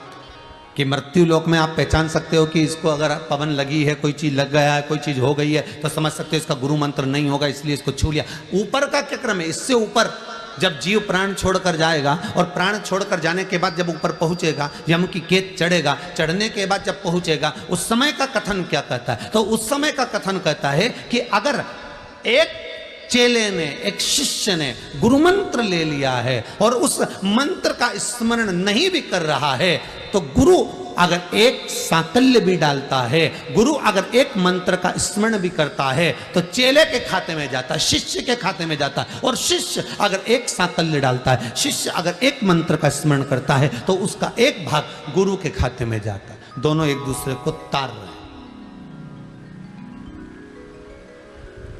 कि मृत्यु लोक में आप पहचान सकते हो कि इसको अगर पवन लगी है, कोई चीज लग गया है, कोई चीज हो गई है, तो समझ सकते हो इसका गुरु मंत्र नहीं होगा, इसलिए इसको छू लिया। ऊपर का क्या क्रम है? इससे ऊपर जब जीव प्राण छोड़कर जाएगा और प्राण छोड़कर जाने के बाद जब ऊपर पहुंचेगा, यम की केत चढ़ेगा, चढ़ने के बाद जब पहुंचेगा, उस समय का कथन क्या कहता है? तो उस समय का कथन कहता है कि अगर एक चेले ने, एक शिष्य ने गुरु मंत्र ले लिया है और उस मंत्र का स्मरण नहीं भी कर रहा है, तो गुरु अगर एक सांकल्य भी डालता है, गुरु अगर एक मंत्र का स्मरण भी करता है, तो चेले के खाते में जाता है, शिष्य के खाते में जाता है। और शिष्य अगर एक सांकल्य डालता है, शिष्य अगर एक मंत्र का स्मरण करता है, तो उसका एक भाग गुरु के खाते में जाता है। दोनों एक दूसरे को तार रहे हैं।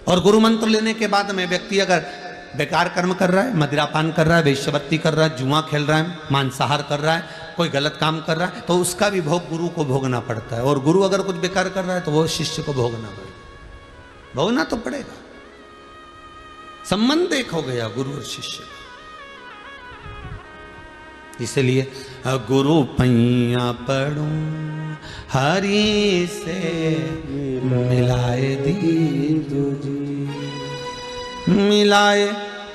और गुरु मंत्र लेने के बाद में व्यक्ति अगर बेकार कर्म कर रहा है, मदिरापान कर रहा है, वेश्यावृत्ति कर रहा है, जुआ खेल रहा है, मांसाहार कर रहा है, कोई गलत काम कर रहा है, तो उसका भी भोग गुरु को भोगना पड़ता है। और गुरु अगर कुछ बेकार कर रहा है, तो वो शिष्य को भोगना पड़ेगा, भोगना तो पड़ेगा। संबंध एक हो गया गुरु और शिष्य। इसलिए गुरु पैया पढ़ू हरि से मिलाए दीजो जी, मिलाए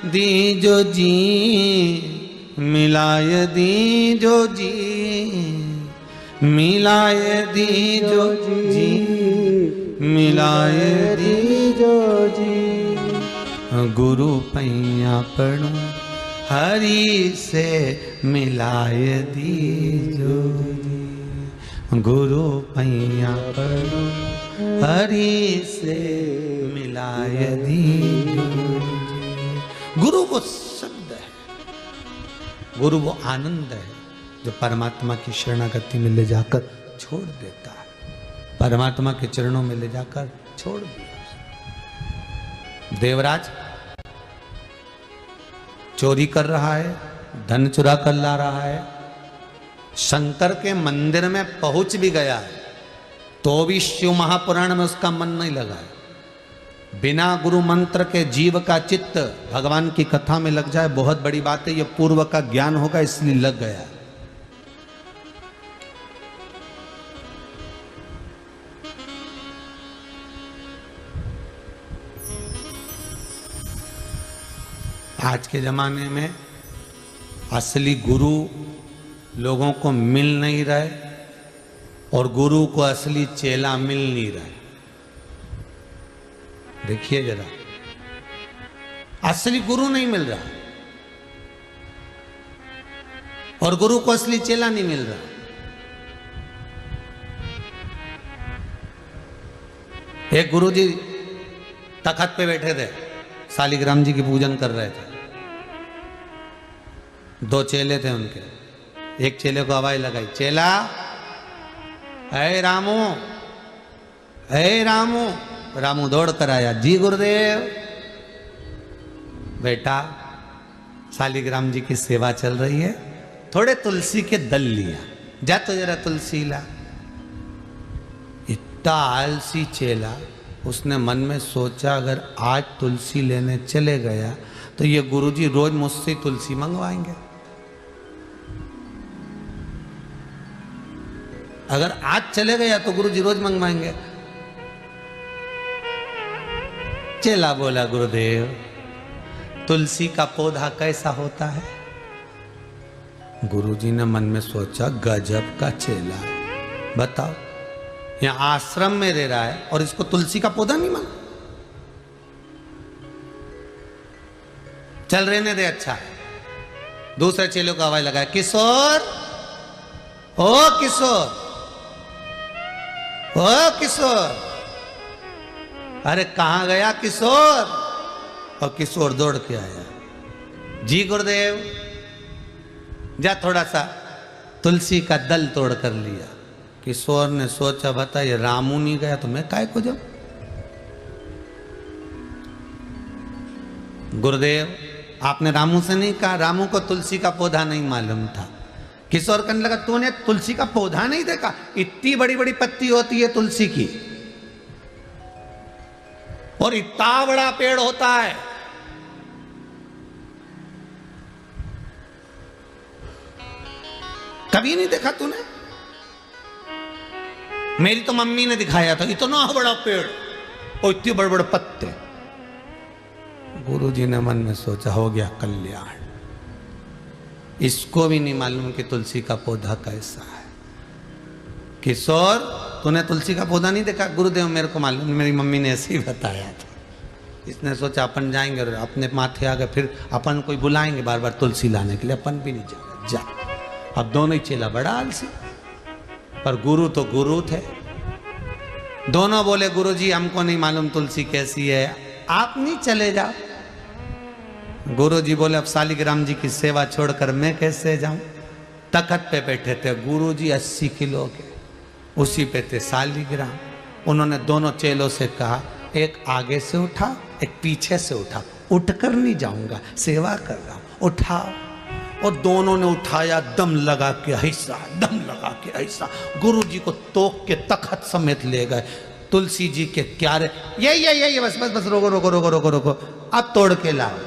दीजो जी, मिलाए दीजो जी, मिलाए दीजो जी, मिलाए दीजो जी। गुरु पैया पढ़ू हरि से मिलाए दीजो जी, गुरु पैया पढ़ू हरि से मिलाए दीजो जी। गुरु वो शब्द है, गुरु वो आनंद है जो परमात्मा की शरणागति में ले जाकर छोड़ देता है, परमात्मा के चरणों में ले जाकर छोड़ दिया। देवराज चोरी कर रहा है, धन चुरा कर ला रहा है, शंकर के मंदिर में पहुंच भी गया है, तो भी शिव महापुराण में उसका मन नहीं लगा है। बिना गुरु मंत्र के जीव का चित्त भगवान की कथा में लग जाए बहुत बड़ी बात है। ये पूर्व का ज्ञान होगा इसलिए लग गया। आज के जमाने में असली गुरु लोगों को मिल नहीं रहे और गुरु को असली चेला मिल नहीं रहे। देखिए जरा, असली गुरु नहीं मिल रहा और गुरु को असली चेला नहीं मिल रहा। एक गुरुजी तखत पे बैठे थे, शालिग्राम जी की पूजन कर रहे थे। दो चेले थे उनके, एक चेले को आवाज लगाई, चेला ऐ रामू, ऐ रामू। रामू दौड़ कर आया, जी गुरुदेव। बेटा शालिग्राम जी की सेवा चल रही है, थोड़े तुलसी के दल लिया, जा तो जरा तुलसी ला। इतना आलसी चेला, उसने मन में सोचा अगर आज तुलसी लेने चले गया तो ये गुरुजी रोज मुझसे तुलसी मंगवाएंगे। अगर आज चले गया तो गुरुजी रोज मंगवाएंगे। चेला बोला, गुरुदेव तुलसी का पौधा कैसा होता है? गुरुजी ने मन में सोचा, गजब का चेला, बताओ यहां आश्रम में रह रहा है और इसको तुलसी का पौधा नहीं मालूम। चल रहने दे, अच्छा। दूसरे चेलों को आवाज लगाया, किशोर, ओ किशोर, ओ किशोर। अरे कहां गया किशोर? और किशोर दौड़ के आया, जी गुरुदेव। जा थोड़ा सा तुलसी का दल तोड़ कर लिया। किशोर ने सोचा, बता ये रामू नहीं गया तो मैं काय को जाऊं? गुरुदेव आपने रामू से नहीं कहा, रामू को तुलसी का पौधा नहीं मालूम था। किशोर कहने लगा, तूने तुलसी का पौधा नहीं देखा? इतनी बड़ी बड़ी पत्ती होती है तुलसी की और इतना बड़ा पेड़ होता है। कभी नहीं देखा तूने? मेरी तो मम्मी ने दिखाया था, इतना बड़ा पेड़ और इतने बड़े बड़े पत्ते। गुरुजी ने मन में सोचा, हो गया कल्याण। इसको भी नहीं मालूम कि तुलसी का पौधा कैसा है। किशोर तूने तुलसी का पौधा नहीं देखा? गुरुदेव मेरे को मालूम, मेरी मम्मी ने ऐसे ही बताया था। इसने सोचा अपन जाएंगे और अपने माथे आ गए, फिर अपन कोई बुलाएंगे बार बार तुलसी लाने के लिए, अपन भी नहीं जाएगा। जा। अब दोनों ही चेला बड़ा आलसी, पर गुरु तो गुरु थे। दोनों बोले, गुरुजी हमको नहीं मालूम तुलसी कैसी है, आप नहीं चले जाओ। गुरुजी बोले, अब शालिग्राम जी की सेवा छोड़कर मैं कैसे जाऊं? तखत पे बैठे थे गुरुजी 80 किलो के, उसी पे थे शालिग्राम। उन्होंने दोनों चेलों से कहा, एक आगे से उठा, एक पीछे से उठा। उठकर नहीं जाऊंगा, सेवा कर रहा हूं, उठाओ। और दोनों ने उठाया, दम लगा के ऐसा, दम लगा के ऐसा, गुरुजी को तोक के तखत समेत ले गए। तुलसी जी के क्यारे, ये बस बस बस, रोको रोको रोको रोको रोको, अब तोड़ के लाओ।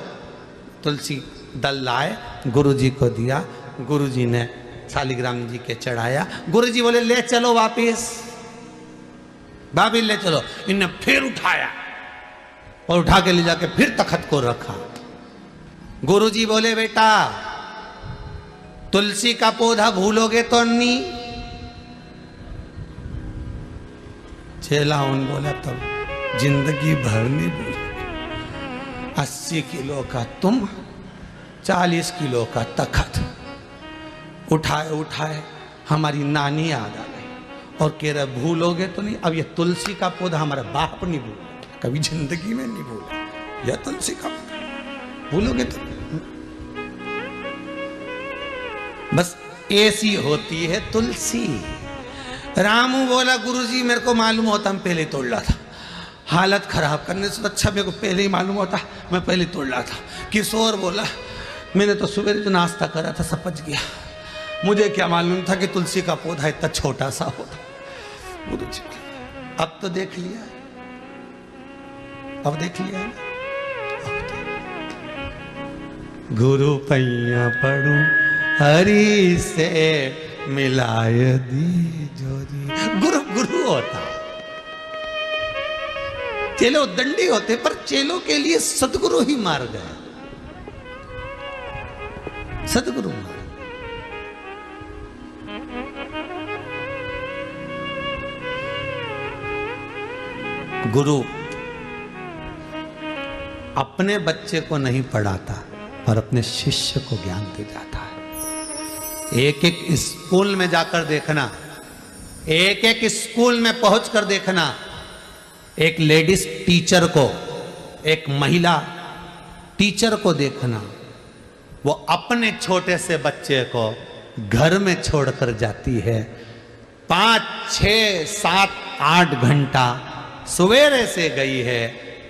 तुलसी दल लाए, गुरुजी को दिया। गुरुजी ने शालिग्राम जी के चढ़ाया। गुरुजी बोले, ले चलो वापिस, भाभी ले चलो। इनने फिर उठाया और उठा के ले जाके फिर तखत को रखा। गुरुजी बोले, बेटा तुलसी का पौधा भूलोगे तो नहीं? चेला उन बोला, तब जिंदगी भर नहीं भूल। 80 किलो का तुम, 40 किलो का तखत उठाए उठाए हमारी नानी याद आ गई और कह रहे भूलोगे तो नहीं? अब ये तुलसी का पौधा हमारा बाप नहीं भूला, कभी जिंदगी में नहीं भूला। यह तुलसी का पौधा भूलोगे तो बस ऐसी होती है तुलसी। रामू बोला, गुरुजी मेरे को मालूम होता, हम पहले तोड़ रहा था। हालत खराब करने से अच्छा मेरे को पहले ही मालूम होता, मैं पहले तोड़ रहा था। किशोर बोला, मैंने तो सुबह जो नाश्ता करा था सब पच गया, मुझे क्या मालूम था कि तुलसी का पौधा इतना छोटा सा होता। गुरुजी अब तो देख लिया, अब देख लिया ना। गुरु पैया पढ़ू हरि से मिलाय दी जोरी। गुरु गुरु होता, चेलो दंडी होते, पर चेलों के लिए सदगुरु ही मार गए, सदगुरु मार। गुरु अपने बच्चे को नहीं पढ़ाता, पर अपने शिष्य को ज्ञान दे जाता है। एक एक स्कूल में जाकर देखना, एक एक स्कूल में पहुंचकर देखना, एक लेडीज टीचर को, एक महिला टीचर को देखना, वो अपने छोटे से बच्चे को घर में छोड़कर जाती है। 5, 6, 7, 8 घंटा सवेरे से गई है,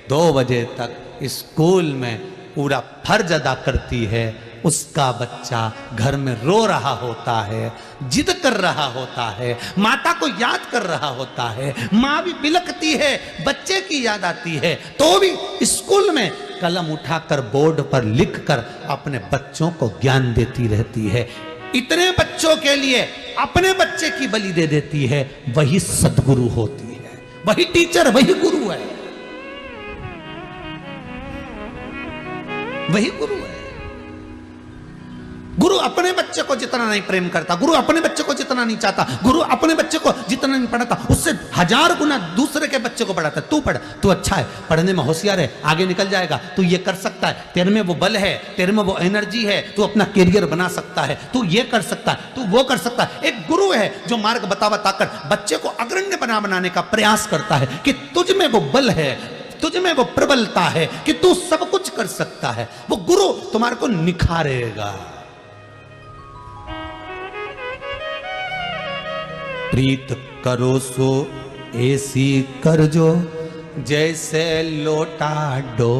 2 बजे तक स्कूल में पूरा फर्ज अदा करती है। उसका बच्चा घर में रो रहा होता है, जिद कर रहा होता है, माता को याद कर रहा होता है, माँ भी बिलखती है, बच्चे की याद आती है, तो भी स्कूल में कलम उठाकर बोर्ड पर लिखकर अपने बच्चों को ज्ञान देती रहती है। इतने बच्चों के लिए अपने बच्चे की बलि दे देती है। वही सद्गुरु होती है, वही टीचर, वही गुरु है, वही गुरु है। गुरु अपने बच्चे को जितना नहीं प्रेम करता, गुरु अपने बच्चे को जितना नहीं चाहता, गुरु अपने बच्चे को जितना नहीं पढ़ाता, उससे 1000 गुना दूसरे के बच्चे को पढ़ाता है। तू पढ़, तू अच्छा है, पढ़ने में होशियार है, आगे निकल जाएगा, तू ये कर सकता है, तेरे में वो बल है, तेरे में वो एनर्जी है, तू अपना कैरियर बना सकता है, तू ये कर सकता है, तू वो कर सकता है। एक गुरु है जो मार्ग बताकर बच्चे को अग्रण्य बनाने का प्रयास करता है कि तुझ में वो बल है, तुझ में वो प्रबलता है कि तू सब कुछ कर सकता है। वो गुरु तुम्हारे को निखारेगा। प्रीत करो सो ऐसी कर जो जैसे लोटा डो।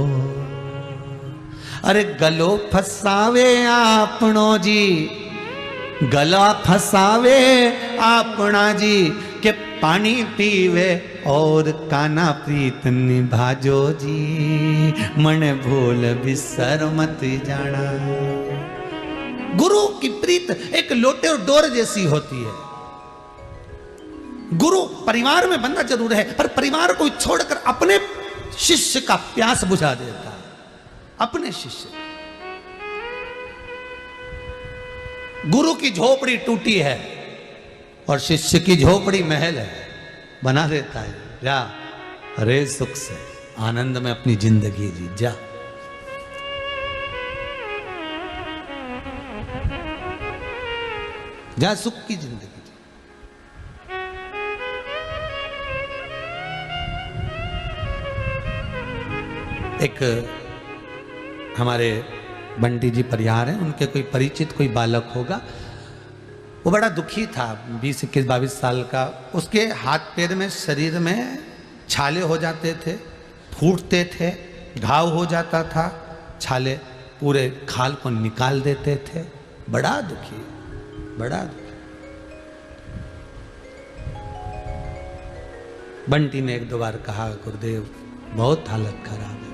अरे गलो फसावे आपनो जी, गला फसावे आपना जी, के पानी पीवे और काना प्रीत निभाजो जी, मन भूल बिसर मत जाना। गुरु की प्रीत एक लोटे और डोर जैसी होती है। गुरु परिवार में बंदा जरूर है, पर परिवार को छोड़कर अपने शिष्य का प्यास बुझा देता है। अपने शिष्य, गुरु की झोपड़ी टूटी है और शिष्य की झोपड़ी महल है, बना देता है। जा रे सुख से आनंद में अपनी जिंदगी जी, जा। जा सुख की जिंदगी। एक हमारे बंटी जी परिहार हैं, उनके कोई परिचित कोई बालक होगा, वो बड़ा दुखी था, 20, 21, 22 साल का। उसके हाथ पैर में, शरीर में छाले हो जाते थे, फूटते थे, घाव हो जाता था, छाले पूरे खाल को निकाल देते थे। बड़ा दुखी, बड़ा दुखी। बंटी ने 1-2 बार कहा, गुरुदेव बहुत हालत खराब है।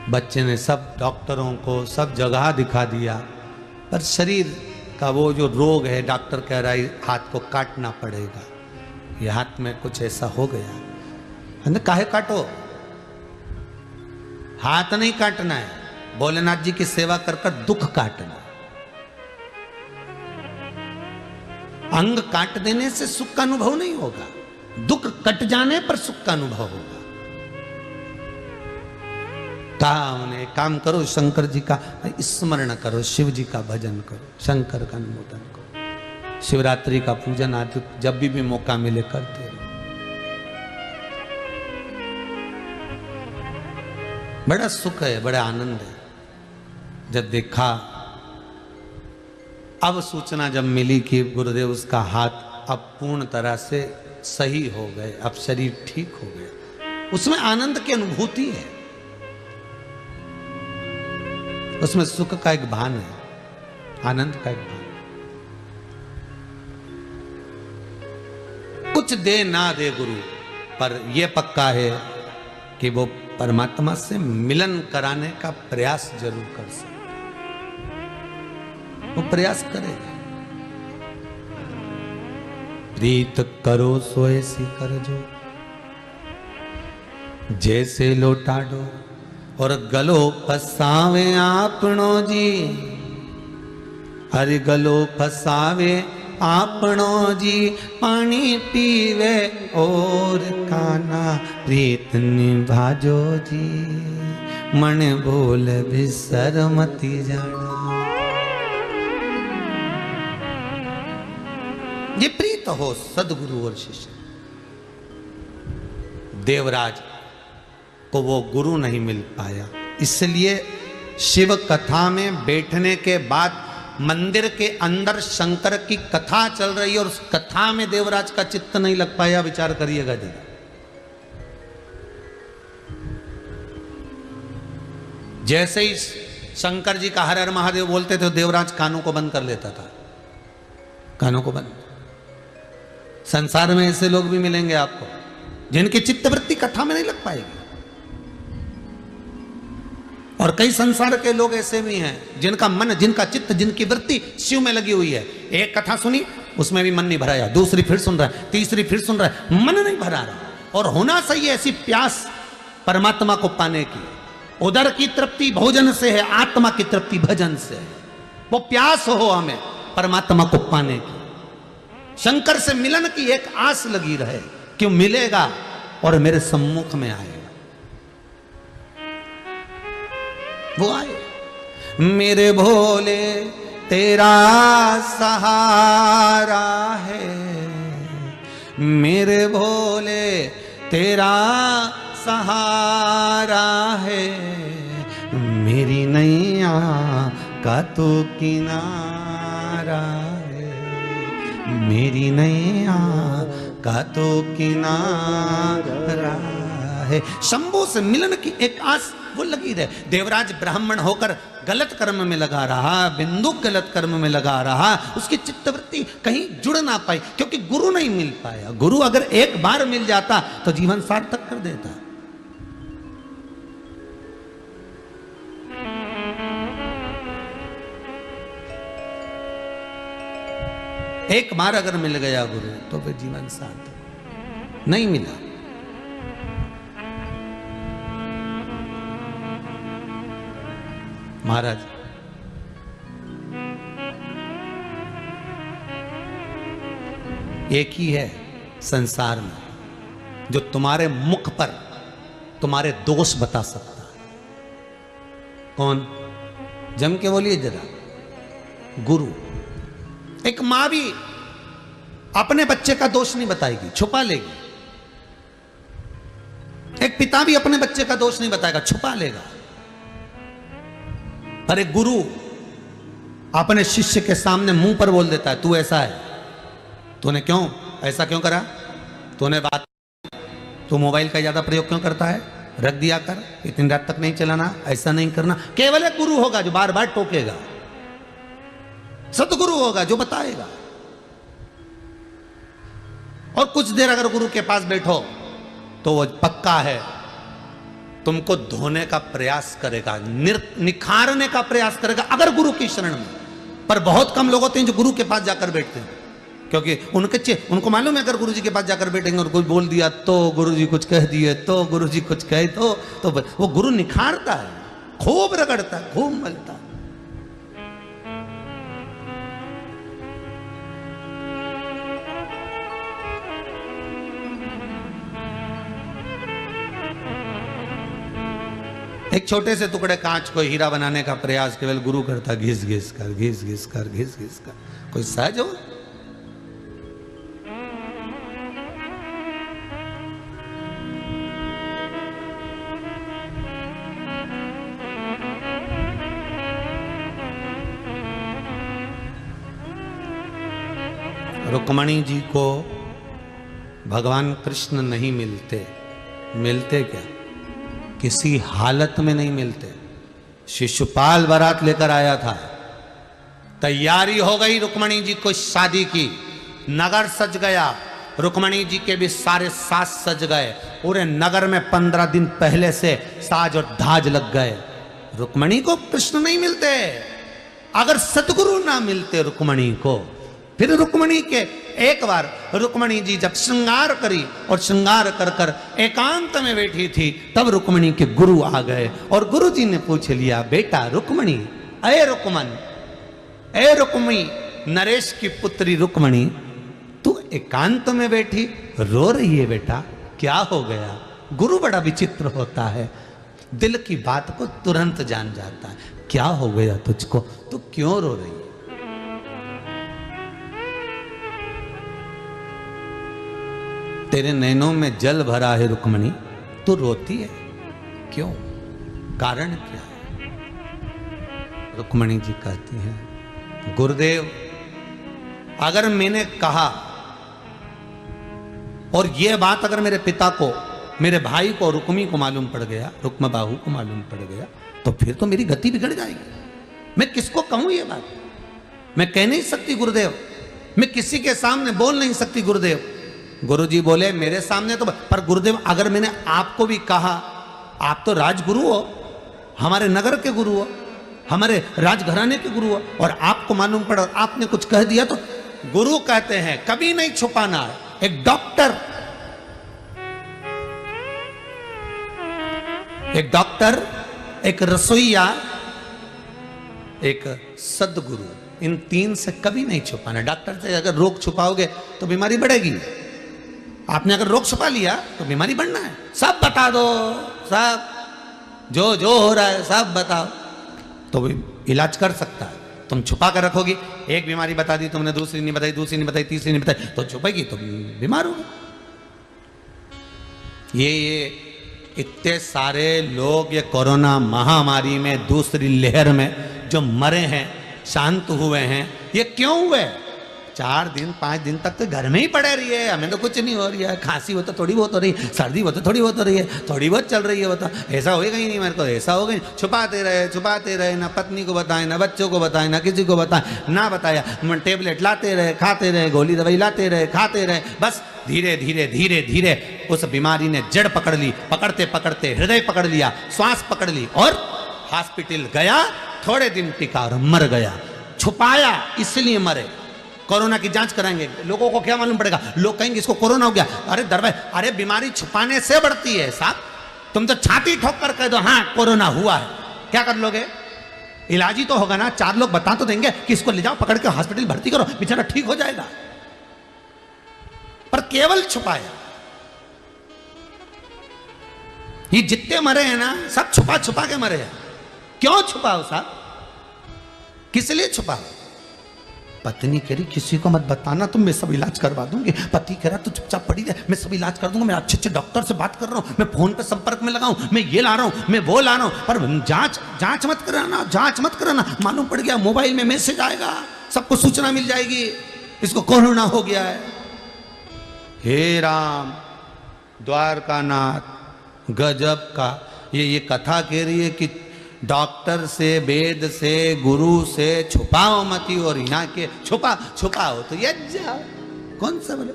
बच्चे ने सब डॉक्टरों को सब जगह दिखा दिया, पर शरीर का वो जो रोग है, डॉक्टर कह रहा है हाथ को काटना पड़ेगा, ये हाथ में कुछ ऐसा हो गया। काहे काटो, हाथ नहीं काटना है, भोलेनाथ जी की सेवा कर कर दुख काटना। अंग काट देने से सुख का अनुभव नहीं होगा, दुख कट जाने पर सुख का अनुभव होगा। कहा उन्हें, काम करो, शंकर जी का स्मरण करो, शिव जी का भजन करो, शंकर का अनुमोदन करो, शिवरात्रि का पूजन आदि जब भी मौका मिले करते रहो। बड़ा सुख है, बड़ा आनंद है। जब देखा, अब सूचना जब मिली कि गुरुदेव उसका हाथ अब पूर्ण तरह से सही हो गए, अब शरीर ठीक हो गया, उसमें आनंद की अनुभूति है, उसमें सुख का एक भान है, आनंद का एक भान। कुछ दे ना दे गुरु, पर यह पक्का है कि वो परमात्मा से मिलन कराने का प्रयास जरूर कर सकते, वो प्रयास करेगा। प्रीत करो सो ऐसी कर जो जैसे लोटा डो। और गलो फसावे आपनो जी, हरि गलो फसावे आपनो जी, पानी पीवे और काना प्रीत निभाजो जी, मन भूल बिसर मती जाना। ये प्रीत हो सदगुरु और शिष्य। देवराज को वो गुरु नहीं मिल पाया, इसलिए शिव कथा में बैठने के बाद मंदिर के अंदर शंकर की कथा चल रही है और उस कथा में देवराज का चित्त नहीं लग पाया। विचार करिएगा जी। जैसे ही शंकर जी का हर हर महादेव बोलते थे, देवराज कानों को बंद कर लेता था, कानों को बंद। संसार में ऐसे लोग भी मिलेंगे आपको जिनकी चित्तवृत्ति कथा में नहीं लग पाएगी, और कई संसार के लोग ऐसे भी हैं जिनका मन, जिनका चित्त, जिनकी वृत्ति शिव में लगी हुई है। एक कथा सुनी, उसमें भी मन नहीं भराया, दूसरी फिर सुन रहा है, तीसरी फिर सुन रहा है, मन नहीं भरा रहा। और होना चाहिए ऐसी प्यास परमात्मा को पाने की। उदर की तृप्ति भोजन से है, आत्मा की तृप्ति भजन से है। वो प्यास हो हमें परमात्मा को पाने की, शंकर से मिलन की एक आस लगी रहे, क्यों मिलेगा और मेरे सम्मुख में आएगा। वो आए, मेरे भोले तेरा सहारा है, मेरे भोले तेरा सहारा है, मेरी नैया का तो किनारा है, मेरी नैया का तो किनारा है। शंभू से मिलन की एक आस वो लगी रहे। देवराज ब्राह्मण होकर गलत कर्म में लगा रहा, बिंदु गलत कर्म में लगा रहा, उसकी चित्तवृत्ति कहीं जुड़ ना पाई, क्योंकि गुरु नहीं मिल पाया। गुरु अगर एक बार मिल जाता तो जीवन सार्थक कर देता। एक बार अगर मिल गया गुरु तो फिर जीवन सार्थक। नहीं मिला, महाराज एक ही है संसार में जो तुम्हारे मुख पर तुम्हारे दोष बता सकता है। कौन? जम के बोलिए जरा। गुरु। एक मां भी अपने बच्चे का दोष नहीं बताएगी, छुपा लेगी। एक पिता भी अपने बच्चे का दोष नहीं बताएगा, छुपा लेगा। पर एक गुरु अपने शिष्य के सामने मुंह पर बोल देता है, तू ऐसा है, तूने क्यों ऐसा क्यों करा, तूने बात, तू मोबाइल का ज्यादा प्रयोग क्यों करता है, रख दिया कर, इतनी रात तक नहीं चलाना, ऐसा नहीं करना। केवल एक गुरु होगा जो बार बार टोकेगा, सतगुरु होगा जो बताएगा। और कुछ देर अगर गुरु के पास बैठो तो वो पक्का है तुमको धोने का प्रयास करेगा, निखारने का प्रयास करेगा, अगर गुरु की शरण में। पर बहुत कम लोग होते हैं जो गुरु के पास जाकर बैठते हैं, क्योंकि उनको मालूम है अगर गुरु जी के पास जाकर बैठेंगे और कोई बोल दिया तो, गुरु जी कुछ कह दिए तो, गुरु जी कुछ कहे तो वो गुरु निखारता है, खूब रगड़ता है, खूब मलता है। एक छोटे से टुकड़े कांच को हीरा बनाने का प्रयास केवल गुरु करता, घिस घिस कर, घिस घिस कर, घिस घिस कर। कोई सहज हो? रुक्मणी जी को भगवान कृष्ण नहीं मिलते। मिलते क्या? किसी हालत में नहीं मिलते। शिशुपाल बारात लेकर आया था, तैयारी हो गई रुक्मणी जी को शादी की, नगर सज गया, रुक्मणी जी के भी सारे साज सज गए, पूरे नगर में 15 दिन पहले से साज और धाज लग गए। रुक्मणी को कृष्ण नहीं मिलते। अगर सतगुरु ना मिलते रुक्मणी को, फिर रुक्मणी के एक बार रुक्मणी जी जब श्रृंगार करी और श्रृंगार कर कर एकांत में बैठी थी, तब रुक्मणी के गुरु आ गए और गुरु जी ने पूछ लिया, बेटा रुक्मणी, अरे रुक्मन, ए रुक्मी, नरेश की पुत्री रुक्मणी, तू एकांत में बैठी रो रही है बेटा, क्या हो गया? गुरु बड़ा विचित्र होता है, दिल की बात को तुरंत जान जाता है। क्या हो गया तुझको, तू क्यों रो रही है? तेरे नैनों में जल भरा है रुक्मणी, तू रोती है क्यों? कारण क्या है? रुक्मणी जी कहती हैं, गुरुदेव, अगर मैंने कहा और यह बात अगर मेरे पिता को, मेरे भाई को, रुक्मी को मालूम पड़ गया, रुक्म बाहू को मालूम पड़ गया, तो फिर तो मेरी गति बिगड़ जाएगी। मैं किसको कहूं ये बात? मैं कह नहीं सकती गुरुदेव, मैं किसी के सामने बोल नहीं सकती गुरुदेव। गुरुजी बोले मेरे सामने तो, पर गुरुदेव अगर मैंने आपको भी कहा, आप तो राजगुरु हो, हमारे नगर के गुरु हो, हमारे राजघराने के गुरु हो, और आपको मालूम पड़ा और आपने कुछ कह दिया, तो गुरु कहते हैं कभी नहीं छुपाना। एक डॉक्टर, एक रसोईया, एक सदगुरु, इन तीन से कभी नहीं छुपाना। डॉक्टर से अगर रोग छुपाओगे तो बीमारी बढ़ेगी, आपने अगर रोग छुपा लिया तो बीमारी बढ़ना है। सब बता दो, सब जो जो हो रहा है सब बताओ, तो इलाज कर सकता है। तुम छुपा कर रखोगी, एक बीमारी बता दी तुमने, दूसरी नहीं बताई, दूसरी नहीं बताई, तीसरी नहीं बताई, तो छुपेगी तो बीमार होगी। ये इतने सारे लोग ये कोरोना महामारी में, दूसरी लहर में जो मरे हैं, शांत हुए हैं, ये क्यों हुए? 4 दिन 5 दिन तक तो घर में ही पड़े रहिए, हमें तो कुछ नहीं हो रही है। खांसी हो तो थोड़ी बहुत हो रही है, सर्दी हो तो थोड़ी बहुत हो रही है, थोड़ी बहुत चल रही है, वो तो ऐसा होएगा ही नहीं मेरे को, ऐसा हो गई। छुपाते रहे, ना पत्नी को बताएं, ना बच्चों को बताएं, ना किसी को बताएं, ना बताया, टेबलेट लाते रहे, खाते रहे, गोली दवाई लाते रहे, खाते रहे, बस धीरे धीरे धीरे धीरे उस बीमारी ने जड़ पकड़ ली, पकड़ते पकड़ते हृदय पकड़ लिया, श्वास पकड़ ली, और हॉस्पिटल गया, थोड़े दिन टिका और मर गया। छुपाया इसलिए मरे। कोरोना की जांच कराएंगे, लोगों को क्या मालूम पड़ेगा? लोग कहेंगे इसको कोरोना हो गया। अरे दरबार, अरे बीमारी छुपाने से बढ़ती है साहब। तुम तो छाती ठोक कर कह दो हाँ कोरोना हुआ है, क्या कर लोगे? इलाज ही तो होगा ना, 4 लोग बता तो देंगे कि इसको ले जाओ, पकड़ के हॉस्पिटल भर्ती करो, बेचारा ठीक हो जाएगा। पर केवल छुपाया। ये जितने मरे हैं ना, सब छुपा छुपा के मरे हैं। क्यों छुपाओ साहब? किस लिए छुपाओ? पत्नी कह रही किसी को मत बताना, तुम, मैं सब इलाज करवा दूंगी। पति कह रहा तू चुपचाप पड़ी रहे, मैं सब इलाज कर दूंगा, मैं अच्छे अच्छे डॉक्टर से बात कर रहा हूं, मैं फोन पे संपर्क में लगाऊं, मैं ये ला रहा हूं, मैं वो ला रहा हूं। पर जांच मत कराना, जांच मत कराना, मालूम पड़ गया मोबाइल में मैसेज आएगा, सबको सूचना मिल जाएगी इसको कोरोना हो गया है। हे राम, द्वारकानाथ गजब का ये कथा कह रही है कि डॉक्टर से, वेद से, गुरु से छुपाओ मती, और यहाँ के छुपाओ तो ये जाओ। कौन सा बोले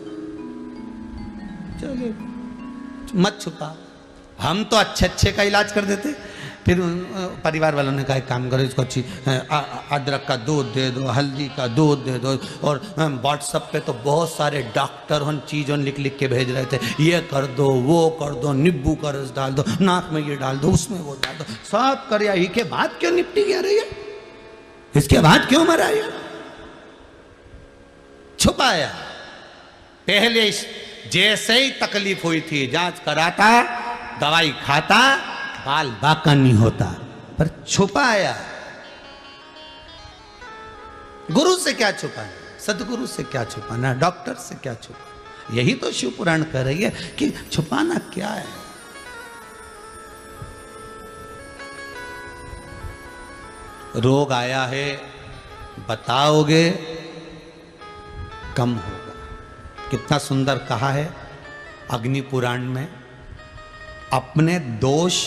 चलो मत छुपाओ, हम तो अच्छे का इलाज कर देते। फिर परिवार वालों ने कहा एक काम करो, इसको अच्छी अदरक का दूध दे दो, हल्दी का दूध दे दो, और व्हाट्सएप पे तो बहुत सारे डॉक्टर उन चीज़ों लिख लिख के भेज रहे थे, ये कर दो, वो कर दो, नींबू का रस डाल दो, नाक में ये डाल दो, उसमें वो डाल दो, सब कर। ये के बाद क्यों निपटी गया रही है? इसके बाद क्यों मरा? ये छुपाया। पहले जैसे ही तकलीफ हुई थी, जांच कराता, दवाई खाता, बाल बाका नहीं होता, पर छुपाया। गुरु से क्या छुपाना, सदगुरु से क्या छुपाना, डॉक्टर से क्या छुपाना? यही तो शिव पुराण कह रही है कि छुपाना क्या है। रोग आया है, बताओगे कम होगा। कितना सुंदर कहा है अग्नि पुराण में, अपने दोष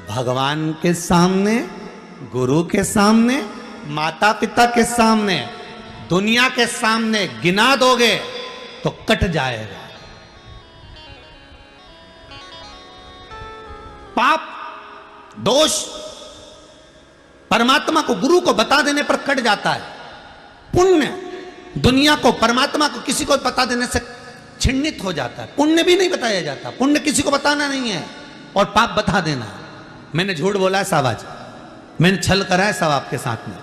भगवान के सामने, गुरु के सामने, माता पिता के सामने, दुनिया के सामने गिना दोगे तो कट जाएगा। पाप दोष परमात्मा को, गुरु को बता देने पर कट जाता है। पुण्य दुनिया को, परमात्मा को, किसी को बता देने से छिन्नित हो जाता है। पुण्य भी नहीं बताया जाता, पुण्य किसी को बताना नहीं है, और पाप बता देना। मैंने झूठ बोला है साहब, आज मैंने छल करा है साहब आपके साथ में,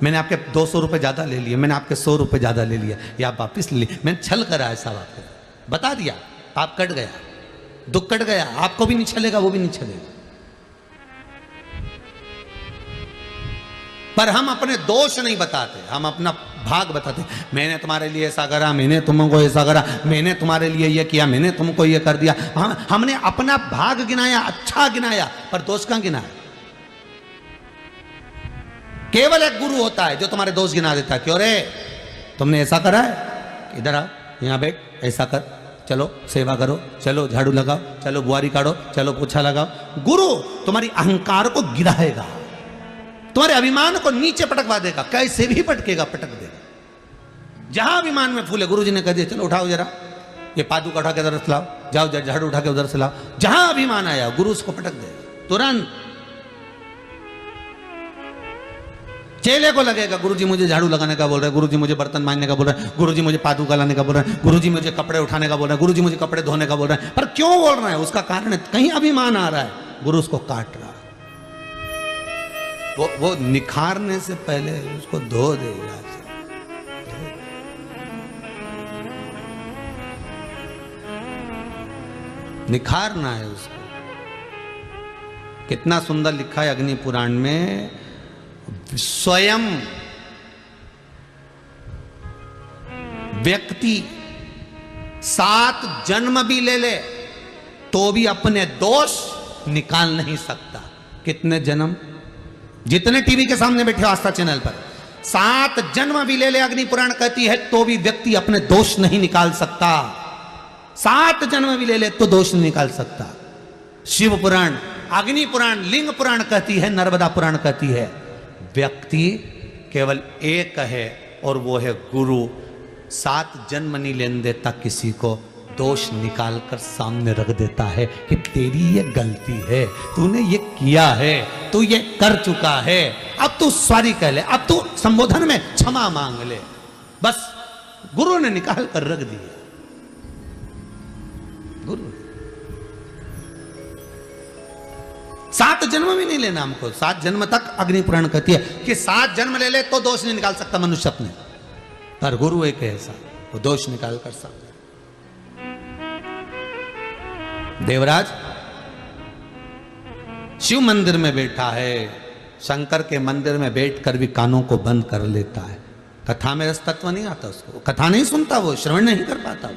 मैंने आपके 200 रुपये ज़्यादा ले लिए, मैंने आपके 100 रुपये ज़्यादा ले लिया, या आप वापिस ले लिए, मैंने छल करा है साहब आपके, बता दिया, पाप कट गया, दुख कट गया। आपको भी नहीं छलेगा, वो भी नहीं छलेगा। पर हम अपने दोष नहीं बताते, हम अपना भाग बताते। मैंने तुम्हारे लिए ऐसा करा, मैंने तुमको ऐसा करा, मैंने तुम्हारे लिए ये किया, मैंने तुमको ये कर दिया। हमने अपना भाग गिनाया, अच्छा गिनाया, पर दोष कहाँ गिनाया? केवल एक गुरु होता है जो तुम्हारे दोष गिना देता है। क्यों रे, तुमने ऐसा करा है, इधर आ, यहाँ बैठ, ऐसा कर, चलो सेवा करो, चलो झाड़ू लगाओ, चलो बुआरी काटो, चलो पोछा लगाओ। गुरु तुम्हारी अहंकार को गिराएगा, तुम्हारे अभिमान को नीचे पटकवा देगा, कैसे भी पटकेगा, पटक देगा। जहां अभिमान में फूले, गुरु जी ने कह दिया चलो उठाओ जरा, ये पादुका उठा के उधर से लाओ, जाओ झाड़ू उठा के उधर से लाओ। जहां अभिमान आया गुरु उसको पटक देगा तुरंत। चेले को लगेगा गुरुजी मुझे झाड़ू लगाने का बोल रहे हैं, गुरुजी मुझे बर्तन मांजने का बोल रहे हैं, गुरुजी मुझे पादुका लाने का बोल रहे हैं, गुरुजी मुझे कपड़े उठाने का बोल रहे हैं, गुरुजी मुझे कपड़े धोने का बोल रहे हैं। पर क्यों बोल रहे हैं? उसका कारण है कहीं अभिमान आ रहा है, गुरु उसको काट रहा है। वो निखारने से पहले उसको धो देगा। निखारना है उसको। कितना सुंदर लिखा है अग्नि पुराण में, स्वयं व्यक्ति 7 जन्म भी ले ले तो भी अपने दोष निकाल नहीं सकता। कितने जन्म? जितने टीवी के सामने बैठे हो आस्था चैनल पर, 7 जन्म भी ले ले, अग्नि पुराण कहती है, तो भी व्यक्ति अपने दोष नहीं निकाल सकता। 7 जन्म भी ले ले तो दोष नहीं निकाल सकता। शिव पुराण, अग्नि पुराण, लिंग पुराण कहती है, नर्मदा पुराण कहती है, व्यक्ति केवल एक है और वो है गुरु। 7 जन्म नहीं लेने देता किसी को, दोष निकाल कर सामने रख देता है कि तेरी ये गलती है, तूने ये किया है, तू ये कर चुका है, अब तू सॉरी कह ले, अब तू संबोधन में क्षमा मांग ले। बस गुरु ने निकाल कर रख दिया। गुरु 7 जन्म भी नहीं लेना हमको। 7 जन्म तक अग्नि पुराण कहती है कि 7 जन्म ले ले तो दोष नहीं निकाल सकता मनुष्य अपने, पर गुरु एक ऐसा, वो दोष निकाल कर सकता। देवराज शिव मंदिर में बैठा है, शंकर के मंदिर में बैठकर भी कानों को बंद कर लेता है। कथा में रस तत्व नहीं आता उसको, कथा नहीं सुनता, वो श्रवण नहीं कर पाता।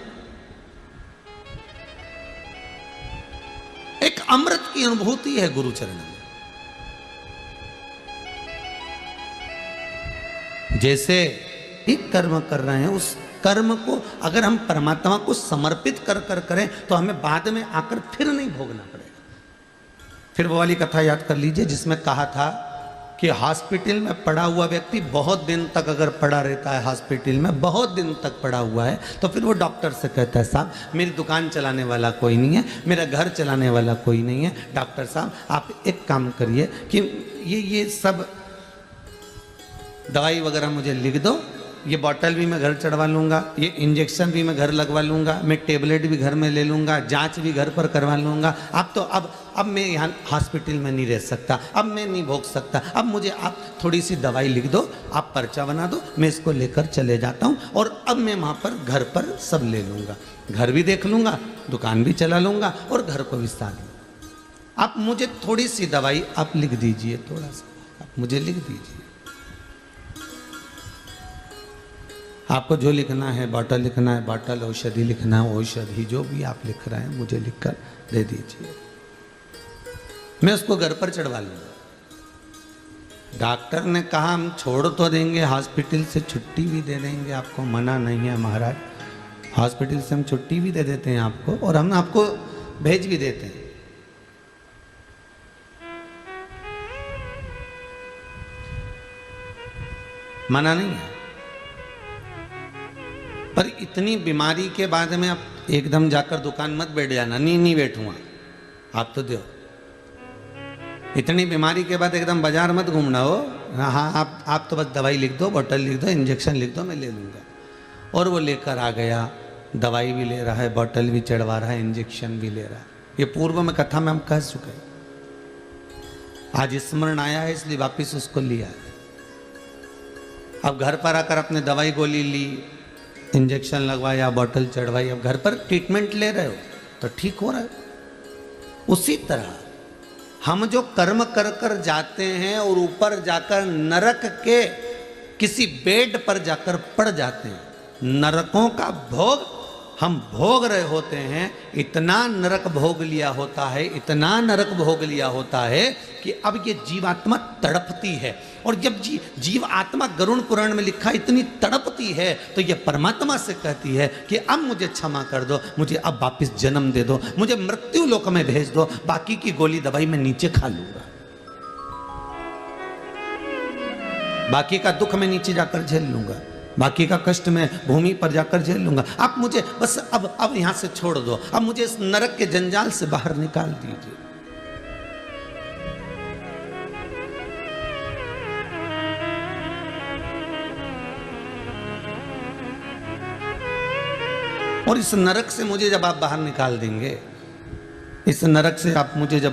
एक अमृत की अनुभूति है गुरु चरण में। जैसे एक कर्म कर रहे हैं, उस कर्म को अगर हम परमात्मा को समर्पित कर करें तो हमें बाद में आकर फिर नहीं भोगना पड़ेगा। फिर वो वाली कथा याद कर लीजिए जिसमें कहा था कि हॉस्पिटल में पड़ा हुआ व्यक्ति बहुत दिन तक अगर पड़ा रहता है, हॉस्पिटल में बहुत दिन तक पड़ा हुआ है, तो फिर वो डॉक्टर से कहता है साहब मेरी दुकान चलाने वाला कोई नहीं है, मेरा घर चलाने वाला कोई नहीं है, डॉक्टर साहब आप एक काम करिए कि ये सब दवाई वगैरह मुझे लिख दो, ये बॉटल भी मैं घर चढ़वा लूँगा, ये इंजेक्शन भी मैं घर लगवा लूँगा, मैं टेबलेट भी घर में ले लूँगा, जांच भी घर पर करवा लूँगा। अब मैं यहाँ हॉस्पिटल में नहीं रह सकता, अब मैं नहीं भोग सकता, अब मुझे आप थोड़ी सी दवाई लिख दो, आप पर्चा बना दो, मैं इसको लेकर चले जाता हूँ और अब मैं वहाँ पर घर पर सब ले लूँगा, घर भी देख लूँगा, दुकान भी चला लूँगा और घर को भी साथ लूँगा। आप मुझे थोड़ी सी दवाई आप लिख दीजिए, थोड़ा सा आप मुझे लिख दीजिए। आपको जो लिखना है, बॉटल लिखना है बॉटल, औषधि लिखना है औषधि, जो भी आप लिख रहे हैं मुझे लिखकर दे दीजिए, मैं उसको घर पर चढ़वा लूँगा। डॉक्टर ने कहा हम छोड़ तो देंगे, हॉस्पिटल से छुट्टी भी दे देंगे आपको, मना नहीं है महाराज, हॉस्पिटल से हम छुट्टी भी दे देते हैं आपको और हम आपको भेज भी देते हैं। मना नहीं है, पर इतनी बीमारी के बाद में आप एकदम जाकर दुकान मत बैठ जाना, नहीं बैठूंगा, आप तो दो। इतनी बीमारी के बाद एकदम बाजार मत घूमना हो। हाँ आप तो बस दवाई लिख दो, बोतल लिख दो, इंजेक्शन लिख दो, मैं ले लूँगा। और वो लेकर आ गया, दवाई भी ले रहा है, बोतल भी चढ़वा रहा है, इंजेक्शन भी ले रहा है। ये पूर्व में कथा में हम कह चुके हैं, आज स्मरण आया है इसलिए वापिस उसको लिया। अब घर पर आकर अपने दवाई गोली ली, इंजेक्शन लगवाया, बोतल चढ़वाई, अब घर पर ट्रीटमेंट ले रहे हो तो ठीक हो रहा है। उसी तरह हम जो कर्म कर कर जाते हैं और ऊपर जाकर नरक के किसी बेड पर जाकर पड़ जाते हैं, नरकों का भोग हम भोग रहे होते हैं, इतना नरक भोग लिया होता है, इतना नरक भोग लिया होता है कि अब ये जीवात्मा तड़पती है। और जब जीव आत्मा गरुड़ पुराण में लिखा इतनी तड़पती है, तो ये परमात्मा से कहती है कि अब मुझे क्षमा कर दो, मुझे अब वापस जन्म दे दो, मुझे मृत्यु लोक में भेज दो, बाकी की गोली दवाई मैं नीचे खा लूंगा, बाकी का दुख मैं नीचे जाकर झेल लूंगा, बाकी का कष्ट मैं भूमि पर जाकर झेल लूंगा। आप मुझे बस अब यहां से छोड़ दो, अब मुझे इस नरक के जंजाल से बाहर निकाल दीजिए। और इस नरक से मुझे जब आप बाहर निकाल देंगे, इस नरक से आप मुझे जब